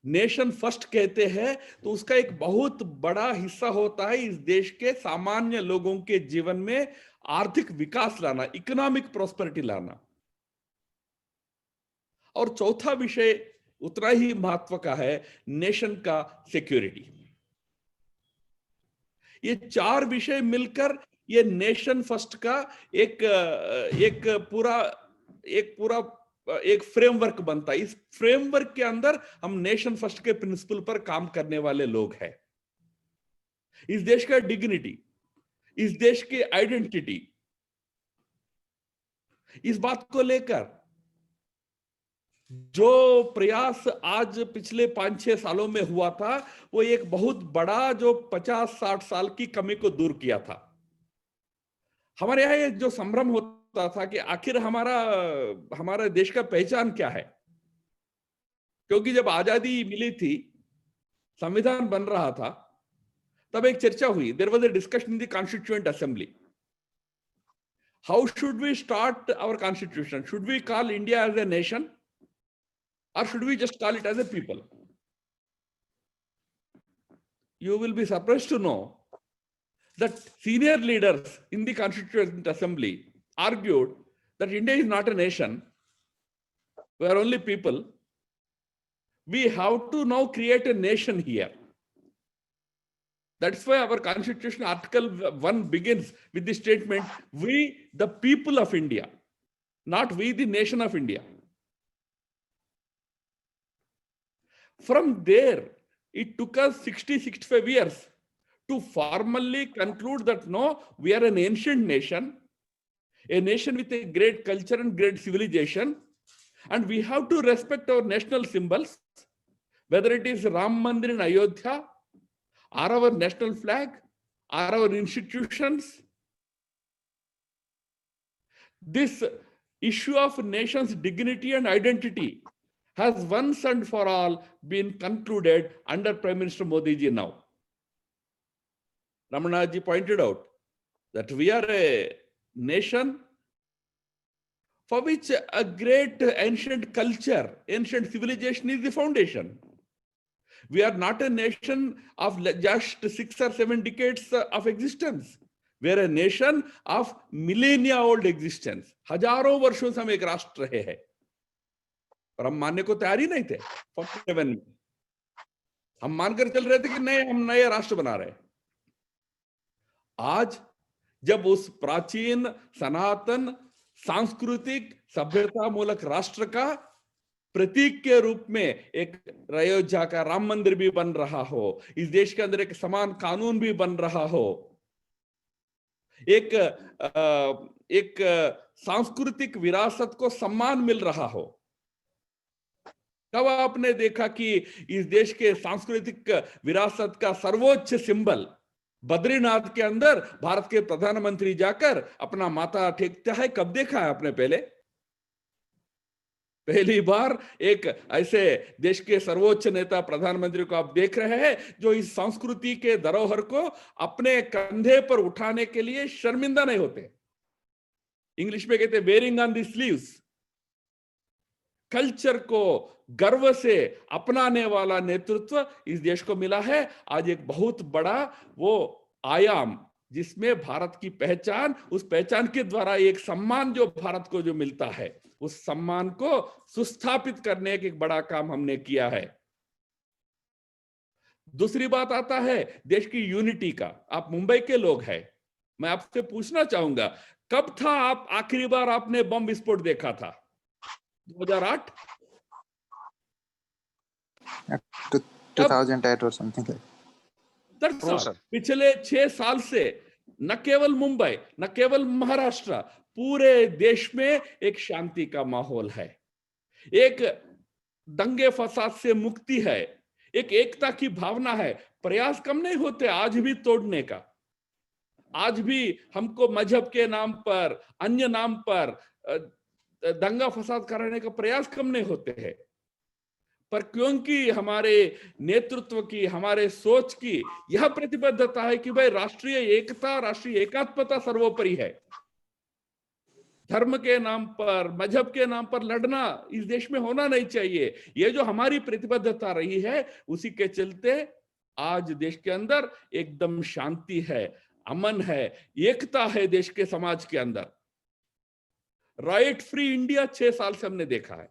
नेशन फर्स्ट कहते हैं तो उसका एक बहुत बड़ा हिस्सा होता है इस देश के सामान्य लोगों के जीवन में आर्थिक विकास लाना, इकोनॉमिक प्रोस्पेरिटी लाना। और चौथा विषय उतना ही महत्व का है, नेशन का सिक्योरिटी। ये 4 विषय मिलकर ये नेशन फर्स्ट का एक फ्रेमवर्क बनता है। इस फ्रेमवर्क के अंदर हम नेशन फर्स्ट के प्रिंसिपल पर काम करने वाले लोग हैं। इस देश का डिग्निटी, इस देश की आइडेंटिटी, इस बात को लेकर जो प्रयास आज पिछले 5-6 सालों में हुआ था, वो एक बहुत बड़ा जो 50-60 साल की कमी को दूर किया था। हमारे यहाँ एक जो संभ्रम होता था कि आखिर हमारा देश का पहचान क्या है, क्योंकि जब आजादी मिली थी, संविधान बन रहा था, तब एक चर्चा हुई। There was a discussion in the Constituent Assembly. How should we start our constitution? Should we call India as a nation or should we just call it as a people? You will be surprised to know that senior leaders in the Constituent Assembly argued that India is not a nation. We are only people. We have to now create a nation here. That's why our Constitution Article 1 begins with the statement, we the people of India, not we the nation of India. From there, it took us 60-65 years to formally conclude that no, we are an ancient nation, a nation with a great culture and great civilization, and we have to respect our national symbols, whether it is Ram Mandir in Ayodhya, or our national flag, or our institutions. This issue of nation's dignity and identity has once and for all been concluded under Prime Minister Modi ji now. Ramana ji pointed out that we are a nation for which a great ancient culture, ancient civilization is the foundation. We are not a nation of just 6 or 7 decades of existence. Where a nation of millennia old existence, हजारों वर्षों से हम एक राष्ट्र रहे हैं, और हम मानने को तैयार ही नहीं थे। 47 में हम मानकर चल रहे थे कि नहीं, हम नए राष्ट्र बना रहे। आज जब उस प्राचीन सनातन सांस्कृतिक सभ्यता मूलक राष्ट्र का प्रतीक के रूप में एक अयोध्या का राम मंदिर भी बन रहा हो, इस देश के अंदर एक समान कानून भी बन रहा हो, एक सांस्कृतिक विरासत को सम्मान मिल रहा हो, कब आपने देखा कि इस देश के सांस्कृतिक विरासत का सर्वोच्च सिंबल बद्रीनाथ के अंदर भारत के प्रधानमंत्री जाकर अपना माथा टेकता है? कब देखा है आपने? पहली बार एक ऐसे देश के सर्वोच्च नेता प्रधानमंत्री को आप देख रहे हैं जो इस संस्कृति के धरोहर को अपने कंधे पर उठाने के लिए शर्मिंदा नहीं होते। इंग्लिश में कहते wearing on the sleeves. Culture को गर्व से अपनाने वाला नेतृत्व इस देश को मिला है। आज एक बहुत बड़ा वो आयाम जिसमें भारत की पहचान, उस पहचान के द्वारा एक सम्मान जो भारत को जो मिलता है, उस सम्मान को सुस्थापित करने का एक बड़ा काम हमने किया है। दूसरी बात आता है देश की यूनिटी का। आप मुंबई के लोग हैं, मैं आपसे पूछना चाहूंगा, कब था आप आखिरी बार आपने बम विस्फोट देखा था? 2008? 2008 or something like that. पिछले 6 साल से न केवल मुंबई, न केवल महाराष्ट्र, पूरे देश में एक शांति का माहौल है, एक दंगे फसाद से मुक्ति है, एक एकता की भावना है। प्रयास कम नहीं होते आज भी तोड़ने का। आज भी हमको मजहब के नाम पर, अन्य नाम पर दंगा फसाद कराने का प्रयास कम नहीं होते हैं, पर क्योंकि हमारे नेतृत्व की, हमारे सोच की यह प्रतिबद्धता है कि भाई राष्ट्रीय एकता, राष्ट्रीय एकात्मता सर्वोपरि है। धर्म के नाम पर, मजहब के नाम पर लड़ना इस देश में होना नहीं चाहिए। ये जो हमारी प्रतिबद्धता रही है, उसी के चलते आज देश के अंदर एकदम शांति है, अमन है, एकता है देश के समाज के अंदर। राइट फ्री इंडिया 6 साल से हमने देखा है।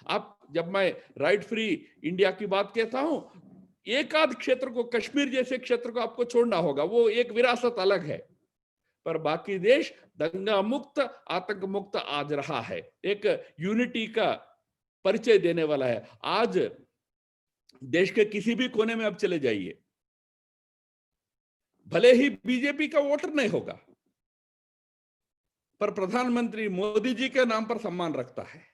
आप, जब मैं राइट फ्री इंडिया की बात कहता हूं, एक आध क्षेत्र को, कश्मीर जैसे क्षेत्र को आपको छोड़ना होगा, वो एक विरासत अलग है, पर बाकी देश दंगा मुक्त, आतंक मुक्त आज रहा है, एक यूनिटी का परिचय देने वाला है। आज देश के किसी भी कोने में आप चले जाइए, भले ही बीजेपी का वोटर नहीं होगा, पर प्रधानमंत्री मोदी जी के नाम पर सम्मान रखता है।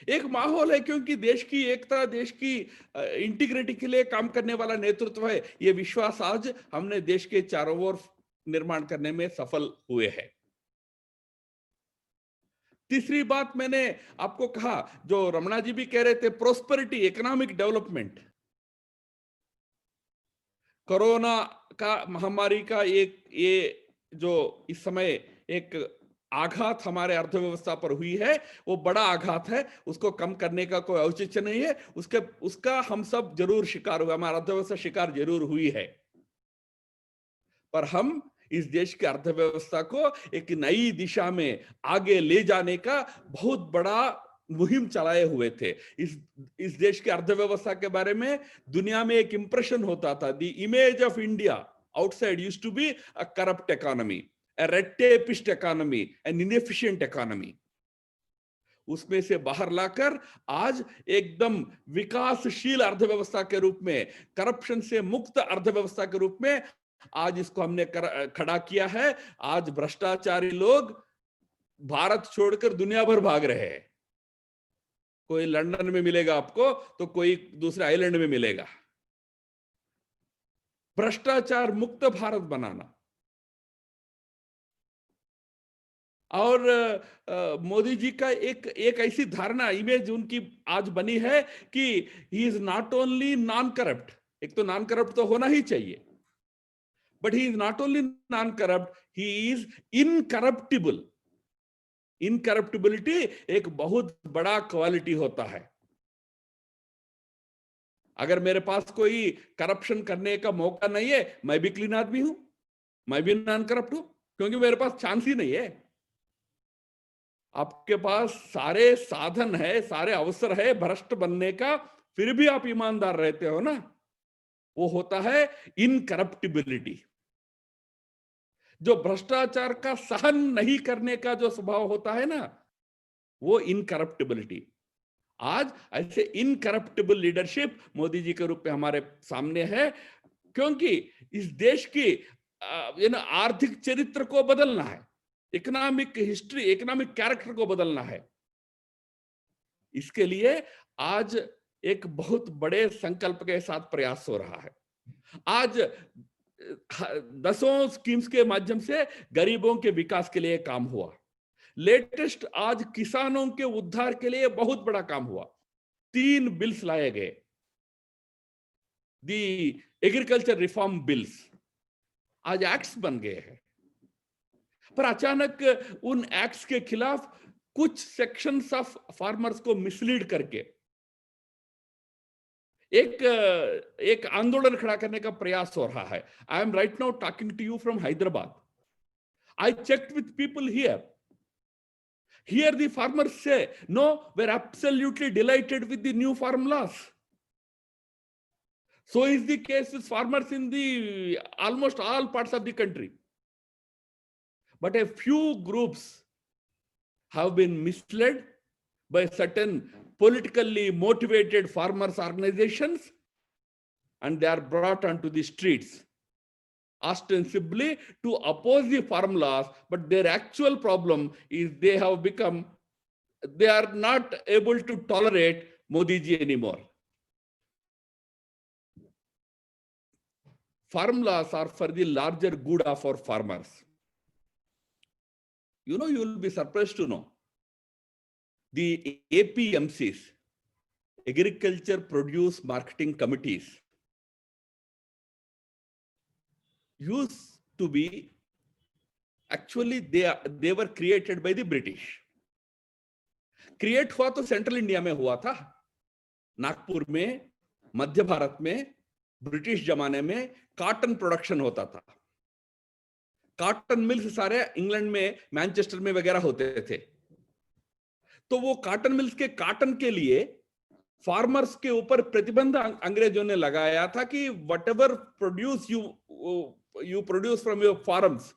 एक माहौल है, क्योंकि देश की एकता, देश की इंटीग्रिटी के लिए काम करने वाला नेतृत्व है। ये विश्वास आज हमने देश के चारों ओर निर्माण करने में सफल हुए हैं। तीसरी बात मैंने आपको कहा, जो रमणा जी भी कह रहे थे, प्रोस्पेरिटी, इकोनॉमिक डेवलपमेंट। कोरोना का महामारी का एक ये जो इस समय एक आघात हमारे अर्थव्यवस्था पर हुई है, वो बड़ा आघात है, उसको कम करने का कोई औचित्य नहीं है। उसका हम सब जरूर शिकार हुआ, हमारा अर्थव्यवस्था शिकार जरूर हुई है, पर हम इस देश की अर्थव्यवस्था को एक नई दिशा में आगे ले जाने का बहुत बड़ा मुहिम चलाए हुए थे। इस देश की अर्थव्यवस्था के बारे में दुनिया में एक इंप्रेशन होता था, the image of India outside used to be a corrupt economy, a red tapist economy, an inefficient economy। उसमें से बाहर लाकर आज एकदम विकासशील अर्थव्यवस्था के रूप में, करप्शन से मुक्त अर्थव्यवस्था के रूप में आज इसको हमने खड़ा किया है। आज भ्रष्टाचारी लोग भारत छोड़कर दुनिया भर भाग रहे हैं। कोई लंदन में मिलेगा आपको, तो कोई दूसरे आइलैंड में मिलेगा। भ्रष्टाचार मुक्त भारत बनाना। और मोदी जी का एक ऐसी धारणा, इमेज उनकी आज बनी है कि he is not only non corrupt, एक तो नॉन करप्ट तो होना ही चाहिए, but he is not only non corrupt, he is incorruptible. Incorruptibility एक बहुत बड़ा क्वालिटी होता है। अगर मेरे पास कोई करप्शन करने का मौका नहीं है, मैं भी क्लीन आदमी हूं, मैं भी नॉन करप्ट हूं, क्योंकि मेरे पास चांस ही नहीं है। आपके पास सारे साधन है, सारे अवसर है भ्रष्ट बनने का, फिर भी आप ईमानदार रहते हो ना, वो होता है इनकरप्टिबिलिटी। जो भ्रष्टाचार का सहन नहीं करने का जो स्वभाव होता है ना, वो इनकरप्टिबिलिटी। आज ऐसे इनकरप्टिबल लीडरशिप मोदी जी के रूप में हमारे सामने है, क्योंकि इस देश की आर्थिक चरित्र को बदलना है, इकोनॉमिक हिस्ट्री, इकोनॉमिक कैरेक्टर को बदलना है। इसके लिए आज एक बहुत बड़े संकल्प के साथ प्रयास हो रहा है। आज 10 स्कीम्स के माध्यम से गरीबों के विकास के लिए काम हुआ। लेटेस्ट आज किसानों के उद्धार के लिए बहुत बड़ा काम हुआ। 3 बिल्स लाए गए, दी एग्रीकल्चर रिफॉर्म बिल्स, आज एक्ट्स बन गए हैं। पर अचानक उन एक्ट्स के खिलाफ कुछ सेक्शंस ऑफ फार्मर्स को मिसलीड करके एक आंदोलन खड़ा करने का प्रयास हो रहा है। I am right now talking to you from Hyderabad. I checked with people here. Here the farmers say, no, we're absolutely delighted with the new farm laws. So is the case with farmers in the almost all parts of the country. But a few groups have been misled by certain politically motivated farmers organizations, and they are brought onto the streets ostensibly to oppose the farm laws, but their actual problem is they are not able to tolerate Modi ji anymore. Farm laws are for the larger good of our farmers. You know, you will be surprised to know the APMCs, Agriculture Produce Marketing Committees, used to be, actually they were created by the British. Create हुआ तो central India में हुआ था, नागपुर में, मध्य भारत में। British जमाने में cotton production होता था। कॉटन मिल्स सारे इंग्लैंड में, मैनचेस्टर में वगैरह होते थे। तो वो कॉटन मिल्स के कॉटन के लिए फार्मर्स के ऊपर प्रतिबंध अंग्रेजों ने लगाया था कि whatever produce you produce from your farms,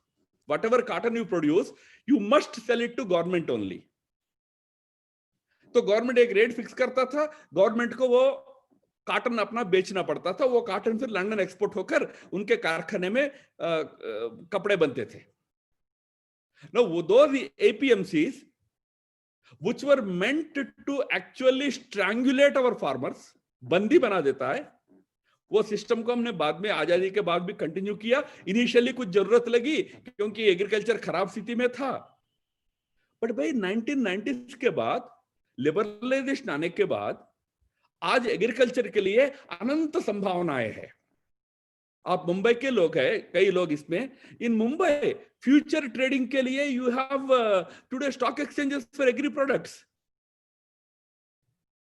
whatever cotton you produce, you must sell it to government only. तो गवर्नमेंट एक रेट फिक्स करता था, गवर्नमेंट को वो कॉटन अपना बेचना पड़ता था। वो कॉटन फिर लंदन एक्सपोर्ट होकर उनके कारखाने में कपड़े बनते थे। Now those APMCs which were meant to actually strangulate our farmers, बंदी बना देता है। वो सिस्टम को हमने बाद में, आजादी के बाद भी कंटिन्यू किया। इनिशियली कुछ जरूरत लगी क्योंकि एग्रीकल्चर खराब स्थिति में था, बट भाई 1990s के बाद, लिबरलाइजेशन आने के बाद आज एग्रीकल्चर के लिए अनंत संभावनाएं हैं। आप मुंबई के लोग हैं, कई लोग इसमें, इन मुंबई फ्यूचर ट्रेडिंग के लिए you have today stock exchanges for agri products,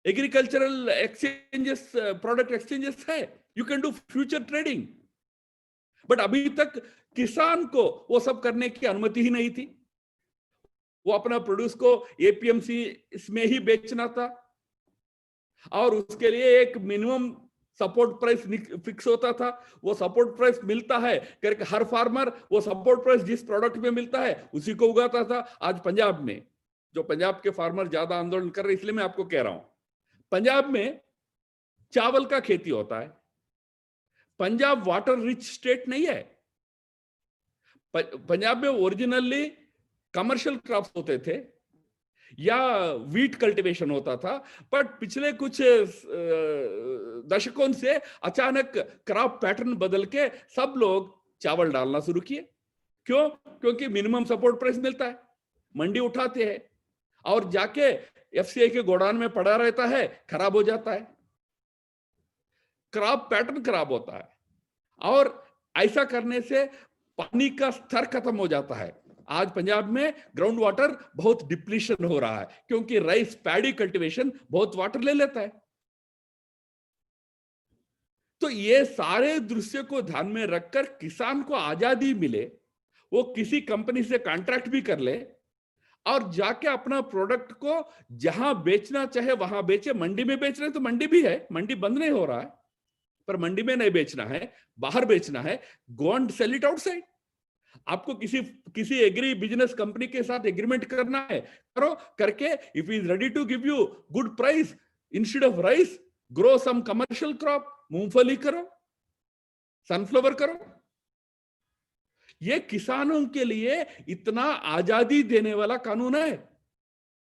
agricultural exchanges, product exchanges है, you can do future trading. But अभी तक किसान को वो सब करने की अनुमति ही नहीं थी। वो अपना प्रोड्यूस को एपीएमसी इसमें ही बेचना था, और उसके लिए एक मिनिमम सपोर्ट प्राइस फिक्स होता था। वो सपोर्ट प्राइस मिलता है करके हर फार्मर वो सपोर्ट प्राइस जिस प्रोडक्ट में मिलता है उसी को उगाता था। आज पंजाब में, जो पंजाब के फार्मर ज्यादा आंदोलन कर रहे हैं, इसलिए मैं आपको कह रहा हूं, पंजाब में चावल का खेती होता है। पंजाब वाटर रिच स्टेट नहीं है। पंजाब में ओरिजिनली कमर्शियल क्रॉप्स होते थे या व्हीट कल्टीवेशन होता था, बट पिछले कुछ दशकों से अचानक क्रॉप पैटर्न बदल के सब लोग चावल डालना शुरू किए। क्यों? क्योंकि मिनिमम सपोर्ट प्राइस मिलता है, मंडी उठाते हैं और जाके एफसीआई के गोडाउन में पड़ा रहता है, खराब हो जाता है, क्रॉप पैटर्न खराब होता है। और ऐसा करने से पानी का स्तर खत्म हो जाता है। आज पंजाब में ग्राउंड वाटर बहुत डिप्लीशन हो रहा है, क्योंकि राइस पैडी कल्टीवेशन बहुत वाटर ले लेता है। तो ये सारे दृश्य को ध्यान में रखकर किसान को आजादी मिले, वो किसी कंपनी से कॉन्ट्रैक्ट भी कर ले और जाके अपना प्रोडक्ट को जहां बेचना चाहे वहां बेचे। मंडी में बेच रहे हैं तो मंडी भी है, मंडी बंद नहीं हो रहा है, पर मंडी में नहीं बेचना है, बाहर बेचना है। Go and sell it outside. आपको किसी एग्री बिजनेस कंपनी के साथ एग्रीमेंट करना है, करो, करके if is ready to give you good price, instead of rice grow some commercial crop, मूंगफली करो, सनफ्लावर करो। ये किसानों के लिए इतना आजादी देने वाला कानून है।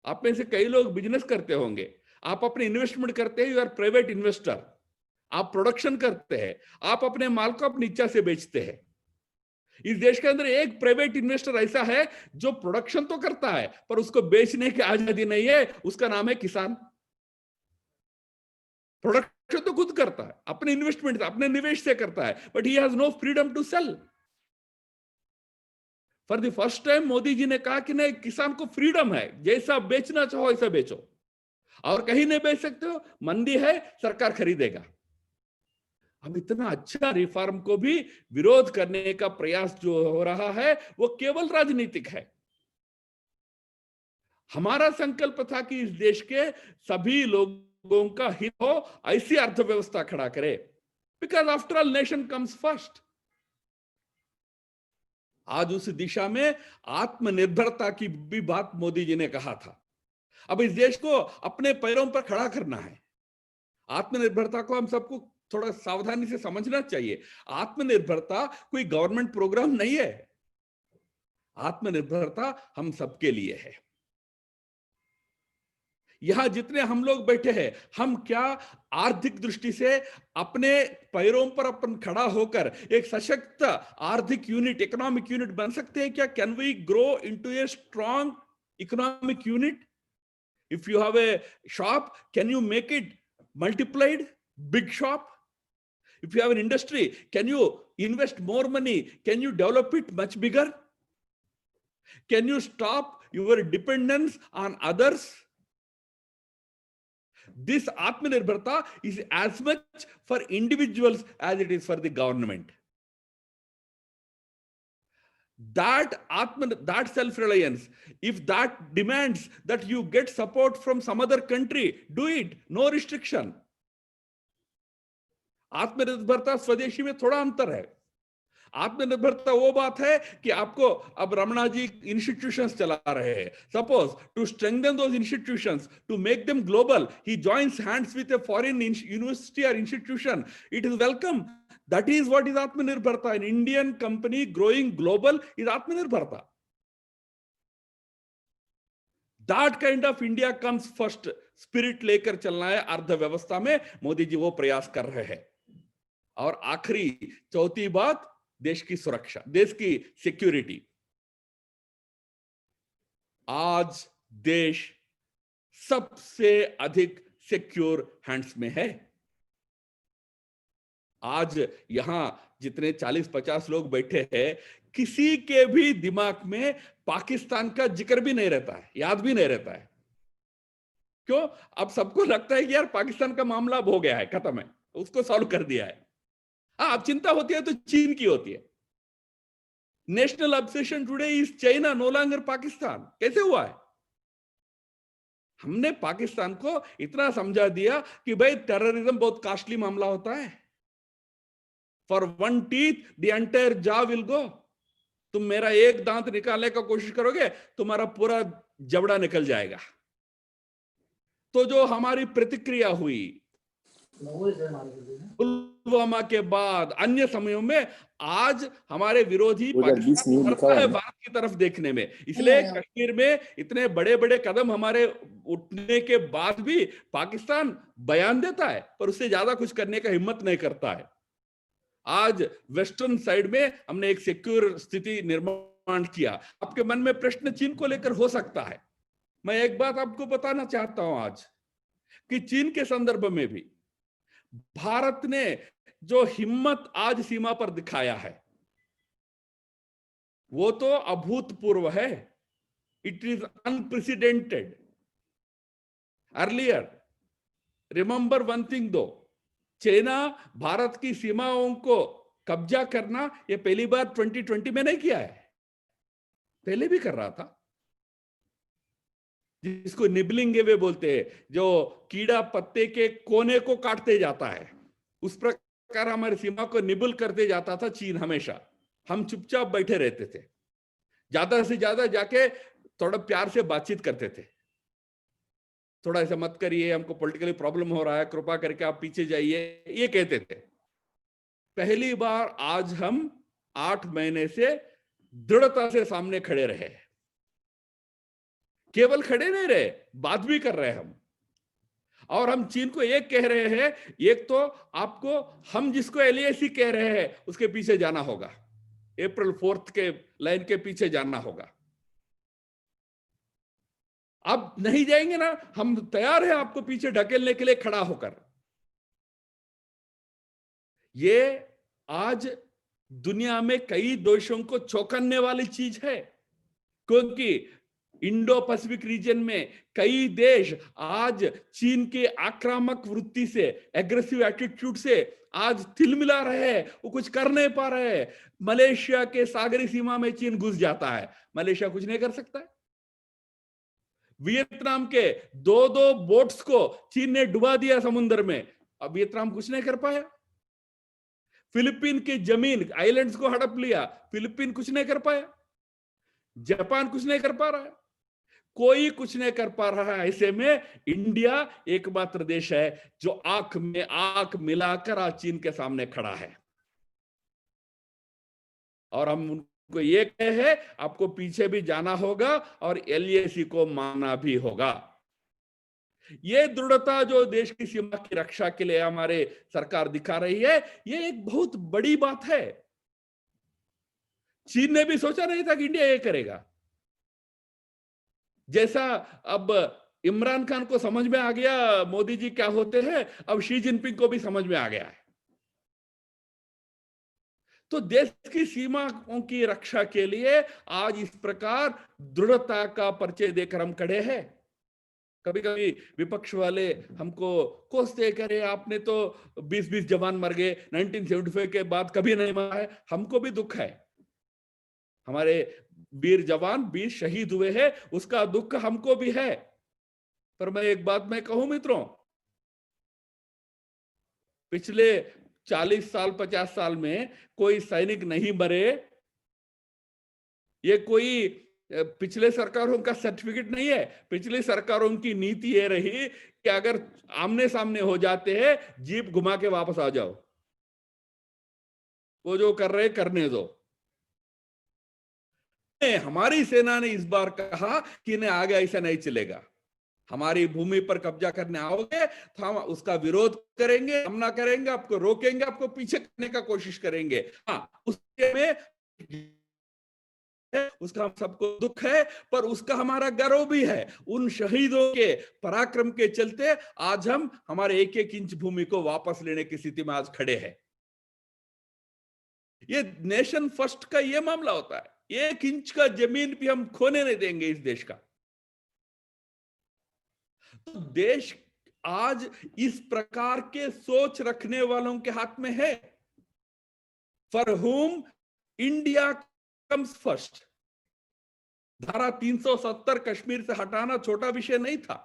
आप में से कई लोग बिजनेस करते होंगे, आप अपने इन्वेस्टमेंट करते हैं, यू आर प्राइवेट इन्वेस्टर, आप प्रोडक्शन करते हैं, आप अपने माल को अपनी इच्छा से बेचते हैं। इस देश के अंदर एक प्राइवेट इन्वेस्टर ऐसा है जो प्रोडक्शन तो करता है पर उसको बेचने की आजादी नहीं है, उसका नाम है किसान। प्रोडक्शन तो खुद करता है, अपने इन्वेस्टमेंट, अपने निवेश से करता है, but he has no freedom to sell. For the first time Modi ji ने कहा कि नहीं, किसान को फ्रीडम है, जैसा बेचना चाहो ऐसा बेचो, और कहीं नहीं बेच सकते हो, मंदी है, सरकार खरीदेगा। अब इतना अच्छा रिफॉर्म को भी विरोध करने का प्रयास जो हो रहा है वो केवल राजनीतिक है। हमारा संकल्प था कि इस देश के सभी लोगों का हित हो, ऐसी अर्थव्यवस्था खड़ा करे, because after all nation comes first. आज उस दिशा में आत्मनिर्भरता की भी बात मोदी जी ने कहा था। अब इस देश को अपने पैरों पर खड़ा करना है। आत्मनिर्भरता को हम सबको थोड़ा सावधानी से समझना चाहिए। आत्मनिर्भरता कोई गवर्नमेंट प्रोग्राम नहीं है, आत्मनिर्भरता हम सबके लिए है। यहां जितने हम लोग बैठे हैं, हम क्या आर्थिक दृष्टि से अपने पैरों पर अपन खड़ा होकर एक सशक्त आर्थिक यूनिट, इकोनॉमिक यूनिट बन सकते हैं क्या? Can we grow into a strong economic unit? If you have a shop, can you make it multiplied, big shop? If you have an industry, can you invest more money? Can you develop it much bigger? Can you stop your dependence on others? This Atmanirbharta is as much for individuals as it is for the government. That self-reliance, if that demands that you get support from some other country, do it, no restriction. आत्मनिर्भरता स्वदेशी में थोड़ा अंतर है। आत्मनिर्भरता वो बात है कि आपको, अब रमणा जी इंस्टीट्यूशंस चला रहे हैं, suppose to strengthen those institutions, to make them global, he joins hands with a foreign university और institution, it is welcome. That is what is आत्मनिर्भरता। An Indian company growing global is आत्मनिर्भरता। That kind of India comes first spirit लेकर चलना है अर्थव्यवस्था में। मोदी जी वो प्रयास कर रहे हैं। और आखिरी चौथी बात, देश की सुरक्षा, देश की सिक्योरिटी। आज देश सबसे अधिक सिक्योर हैंड्स में है। आज यहां जितने 40-50 लोग बैठे हैं, किसी के भी दिमाग में पाकिस्तान का जिक्र भी नहीं रहता है, याद भी नहीं रहता है। क्यों? अब सबको लगता है कि यार पाकिस्तान का मामला अब हो गया है, खत्म है, उसको सॉल्व कर दिया है। हाँ, अब चिंता होती है तो चीन की होती है। National obsession today is China, no longer Pakistan. कैसे हुआ है? हमने पाकिस्तान को इतना समझा दिया कि भाई टेररिज्म बहुत कॉस्टली मामला होता है। For one teeth the entire jaw will go. तुम मेरा एक दांत निकालने का कोशिश करोगे, तुम्हारा पूरा जबड़ा निकल जाएगा। तो जो हमारी प्रतिक्रिया हुई पुलवामा के बाद, अन्य समयों में, आज हमारे विरोधी पाकिस्तान करता है भारत की तरफ देखने में। इसलिए कश्मीर में इतने बड़े बड़े कदम हमारे उठने के बाद भी पाकिस्तान बयान देता है, पर उससे ज्यादा कुछ करने का हिम्मत नहीं करता है। आज वेस्टर्न साइड में हमने एक सिक्योर स्थिति निर्माण किया। आपके मन में प्रश्न चीन को लेकर हो सकता है। मैं एक बात आपको बताना चाहता हूं आज, कि चीन के संदर्भ में भी भारत ने जो हिम्मत आज सीमा पर दिखाया है, वो तो अभूतपूर्व है। It is unprecedented. Earlier, remember one thing दो, चाइना भारत की सीमाओं को कब्जा करना ये पहली बार 2020 में नहीं किया है, पहले भी कर रहा था, जिसको निबलिंग वे बोलते हैं, जो कीड़ा पत्ते के कोने को काटते जाता है, उस प्रकार हमारी सीमा को निबल करते जाता था चीन हमेशा। हम चुपचाप बैठे रहते थे, ज्यादा से ज्यादा जाके थोड़ा प्यार से बातचीत करते थे, थोड़ा ऐसा मत करिए, हमको पॉलिटिकली प्रॉब्लम हो रहा है, कृपा करके आप पीछे जाइए, ये कहते थे। पहली बार आज हम 8 महीने से दृढ़ता से सामने खड़े रहे, केवल खड़े नहीं रहे, बात भी कर रहे हैं हम। और हम चीन को एक कह रहे हैं, एक तो आपको हम जिसको LAC कह रहे हैं उसके पीछे जाना होगा, अप्रैल 4 के लाइन के पीछे जाना होगा। आप नहीं जाएंगे ना, हम तैयार हैं आपको पीछे ढकेलने के लिए खड़ा होकर। ये आज दुनिया में कई देशों को चौंकाने वाली चीज है, क्योंकि इंडो पैसिफिक रीजन में कई देश आज चीन के आक्रामक वृत्ति से, एग्रेसिव एटीट्यूड से आज तिलमिला रहे हैं, वो कुछ कर नहीं पा रहे हैं। मलेशिया के सागरी सीमा में चीन घुस जाता है, मलेशिया कुछ नहीं कर सकता है। वियतनाम के 2 बोट्स को चीन ने डुबा दिया समुद्र में, अब वियतनाम कुछ नहीं कर पाया। फिलीपीन की जमीन, आइलैंड्स को हड़प लिया, फिलीपीन कुछ नहीं कर पाया। जापान कुछ नहीं कर पा रहा है, कोई कुछ नहीं कर पा रहा है। ऐसे में इंडिया एकमात्र देश है जो आंख में आंख मिलाकर आज चीन के सामने खड़ा है। और हम उनको ये कहे हैं, आपको पीछे भी जाना होगा और LAC को मानना भी होगा। ये दृढ़ता जो देश की सीमा की रक्षा के लिए हमारे सरकार दिखा रही है, ये एक बहुत बड़ी बात है। चीन ने भी सोचा नहीं था कि इंडिया ये करेगा। जैसा अब इमरान खान को समझ में आ गया मोदी जी क्या होते हैं, अब शी जिनपिंग को भी समझ में आ गया है। तो देश की सीमाओं की रक्षा के लिए आज इस प्रकार दृढ़ता का परिचय देकर हम खड़े हैं। कभी कभी विपक्ष वाले हमको कोसते करे, आपने तो 20-20 जवान मर गए, 1975 के बाद कभी नहीं मरा है। हमको भी दुख है, हमारे वीर जवान 20 शहीद हुए हैं, उसका दुख हमको भी है। पर मैं एक बात मैं कहूं मित्रों, पिछले 40 साल 50 साल में कोई सैनिक नहीं मरे, ये कोई पिछले सरकारों का सर्टिफिकेट नहीं है। पिछली सरकारों की नीति ये रही कि अगर आमने सामने हो जाते हैं, जीप घुमा के वापस आ जाओ, वो जो कर रहे करने दो। हमारी सेना ने इस बार कहा कि इन्हें आगे ऐसा नहीं चलेगा, हमारी भूमि पर कब्जा करने आओगे तो हम उसका विरोध करेंगे, सामना करेंगे, आपको रोकेंगे, आपको पीछे करने का कोशिश करेंगे। हाँ, उसके में उसका हम सबको दुख है, पर उसका हमारा गर्व भी है। उन शहीदों के पराक्रम के चलते आज हम हमारे 1-1 इंच भूमि को वापस लेने की स्थिति में आज खड़े हैं। ये नेशन फर्स्ट का ये मामला होता है, 1 इंच का जमीन भी हम खोने नहीं देंगे इस देश का। तो देश आज इस प्रकार के सोच रखने वालों के हाथ में है। फॉर हुम इंडिया कम्स फर्स्ट। धारा 370 कश्मीर से हटाना छोटा विषय नहीं था।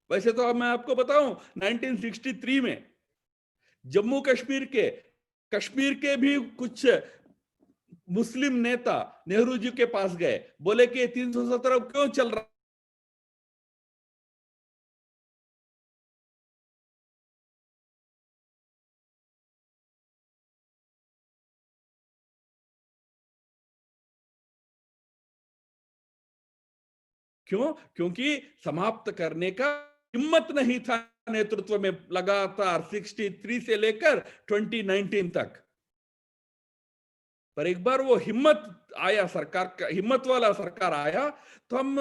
वैसे तो अब मैं आपको बताऊं, 1963 में जम्मू कश्मीर के भी कुछ मुस्लिम नेता नेहरू जी के पास गए, बोले कि 370 अब क्यों चल रहा, क्यों? क्योंकि समाप्त करने का हिम्मत नहीं था नेतृत्व में लगातार 63 से लेकर 2019 तक। पर एक बार वो हिम्मत आया, सरकार का हिम्मत वाला सरकार आया, तो हम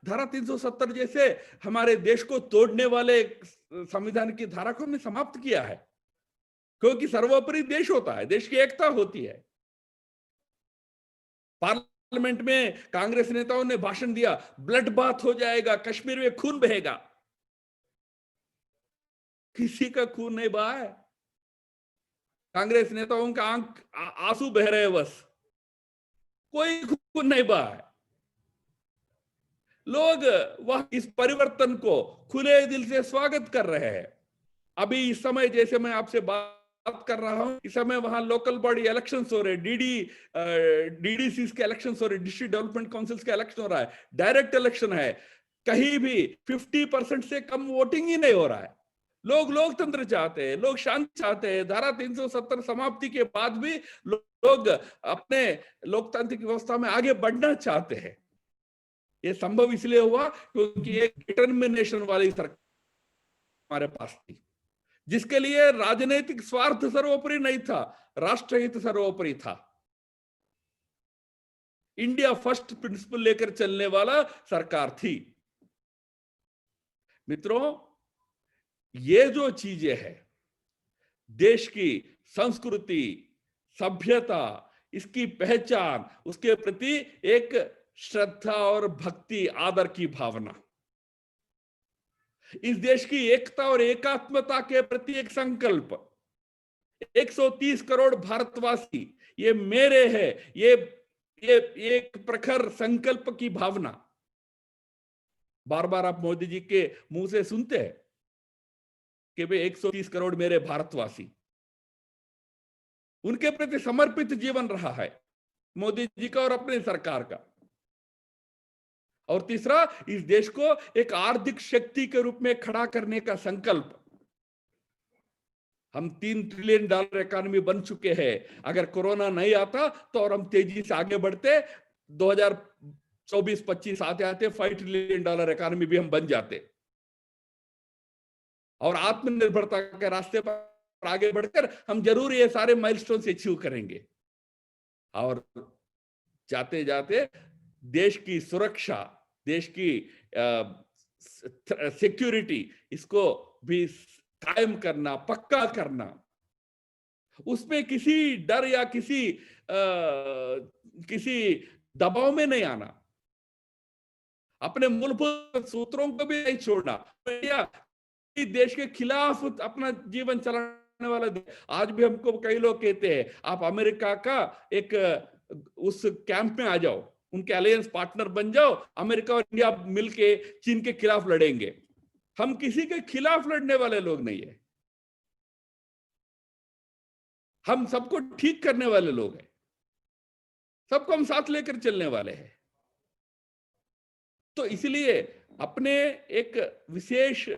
धारा 370 जैसे हमारे देश को तोड़ने वाले संविधान की धारा को हमने समाप्त किया है। क्योंकि सर्वोपरि देश होता है, देश की एकता होती है। पार्लियामेंट में कांग्रेस नेताओं ने भाषण दिया, ब्लड बाथ हो जाएगा, कश्मीर में खून बहेगा। किसी का खून नहीं बहा है। कांग्रेस नेताओं का आंसू बह रहे, बस कोई खून नहीं बहा है। लोग वह इस परिवर्तन को खुले दिल से स्वागत कर रहे हैं। अभी इस समय जैसे मैं आपसे बात कर रहा हूं, इस समय वहां लोकल बॉडी इलेक्शंस हो रहे, डीडीसी के इलेक्शंस हो रहे, डिस्ट्रिक्ट डेवलपमेंट काउंसिल्स का इलेक्शन हो रहा है, डायरेक्ट इलेक्शन है। कहीं भी 50% से कम वोटिंग ही नहीं हो रहा है। लोग लोकतंत्र चाहते हैं, लोग शांति चाहते हैं। धारा 370 समाप्ति के बाद भी लोग अपने लोकतांत्रिक व्यवस्था में आगे बढ़ना चाहते हैं। ये संभव इसलिए हुआ क्योंकि एक डिटर्मिनेशन वाली सरकार हमारे पास थी, जिसके लिए राजनीतिक स्वार्थ सर्वोपरि नहीं था, राष्ट्रहित सर्वोपरि था। इंडिया फर्स्ट प्रिंसिपल लेकर चलने वाला सरकार थी। मित्रों, ये जो चीजें हैं, देश की संस्कृति, सभ्यता, इसकी पहचान, उसके प्रति एक श्रद्धा और भक्ति, आदर की भावना, इस देश की एकता और एकात्मता के प्रति एक संकल्प, 130 करोड़ भारतवासी ये मेरे हैं, ये एक प्रखर संकल्प की भावना। बार बार आप मोदी जी के मुंह से सुनते हैं कि वे 130 करोड़ मेरे भारतवासी, उनके प्रति समर्पित जीवन रहा है मोदी जी का और अपनी सरकार का। और तीसरा, इस देश को एक आर्थिक शक्ति के रूप में खड़ा करने का संकल्प। हम $3 ट्रिलियन इकोनॉमी बन चुके हैं। अगर कोरोना नहीं आता तो और हम तेजी से आगे बढ़ते, 2024-25 आते आते $5 ट्रिलियन इकोनॉमी भी हम बन जाते और आत्मनिर्भरता के रास्ते पर आगे बढ़कर हम जरूर ये सारे माइलस्टोन अचीव करेंगे। और जाते जाते देश की सुरक्षा, देश की सिक्योरिटी, इसको भी कायम करना, पक्का करना, उसमें किसी डर या किसी दबाव में नहीं आना, अपने मूलभूत सूत्रों को भी नहीं छोड़ना। देश के खिलाफ अपना जीवन चलाने वाला, आज भी हमको कई लोग कहते हैं आप अमेरिका का एक उस कैंप में आ जाओ, उनके अलायंस पार्टनर बन जाओ, अमेरिका और इंडिया मिलके चीन के खिलाफ लड़ेंगे। हम किसी के खिलाफ लड़ने वाले लोग नहीं है, हम सबको ठीक करने वाले लोग हैं, सबको हम साथ लेकर चलने वाले हैं। तो इसलिए अपने एक विशेष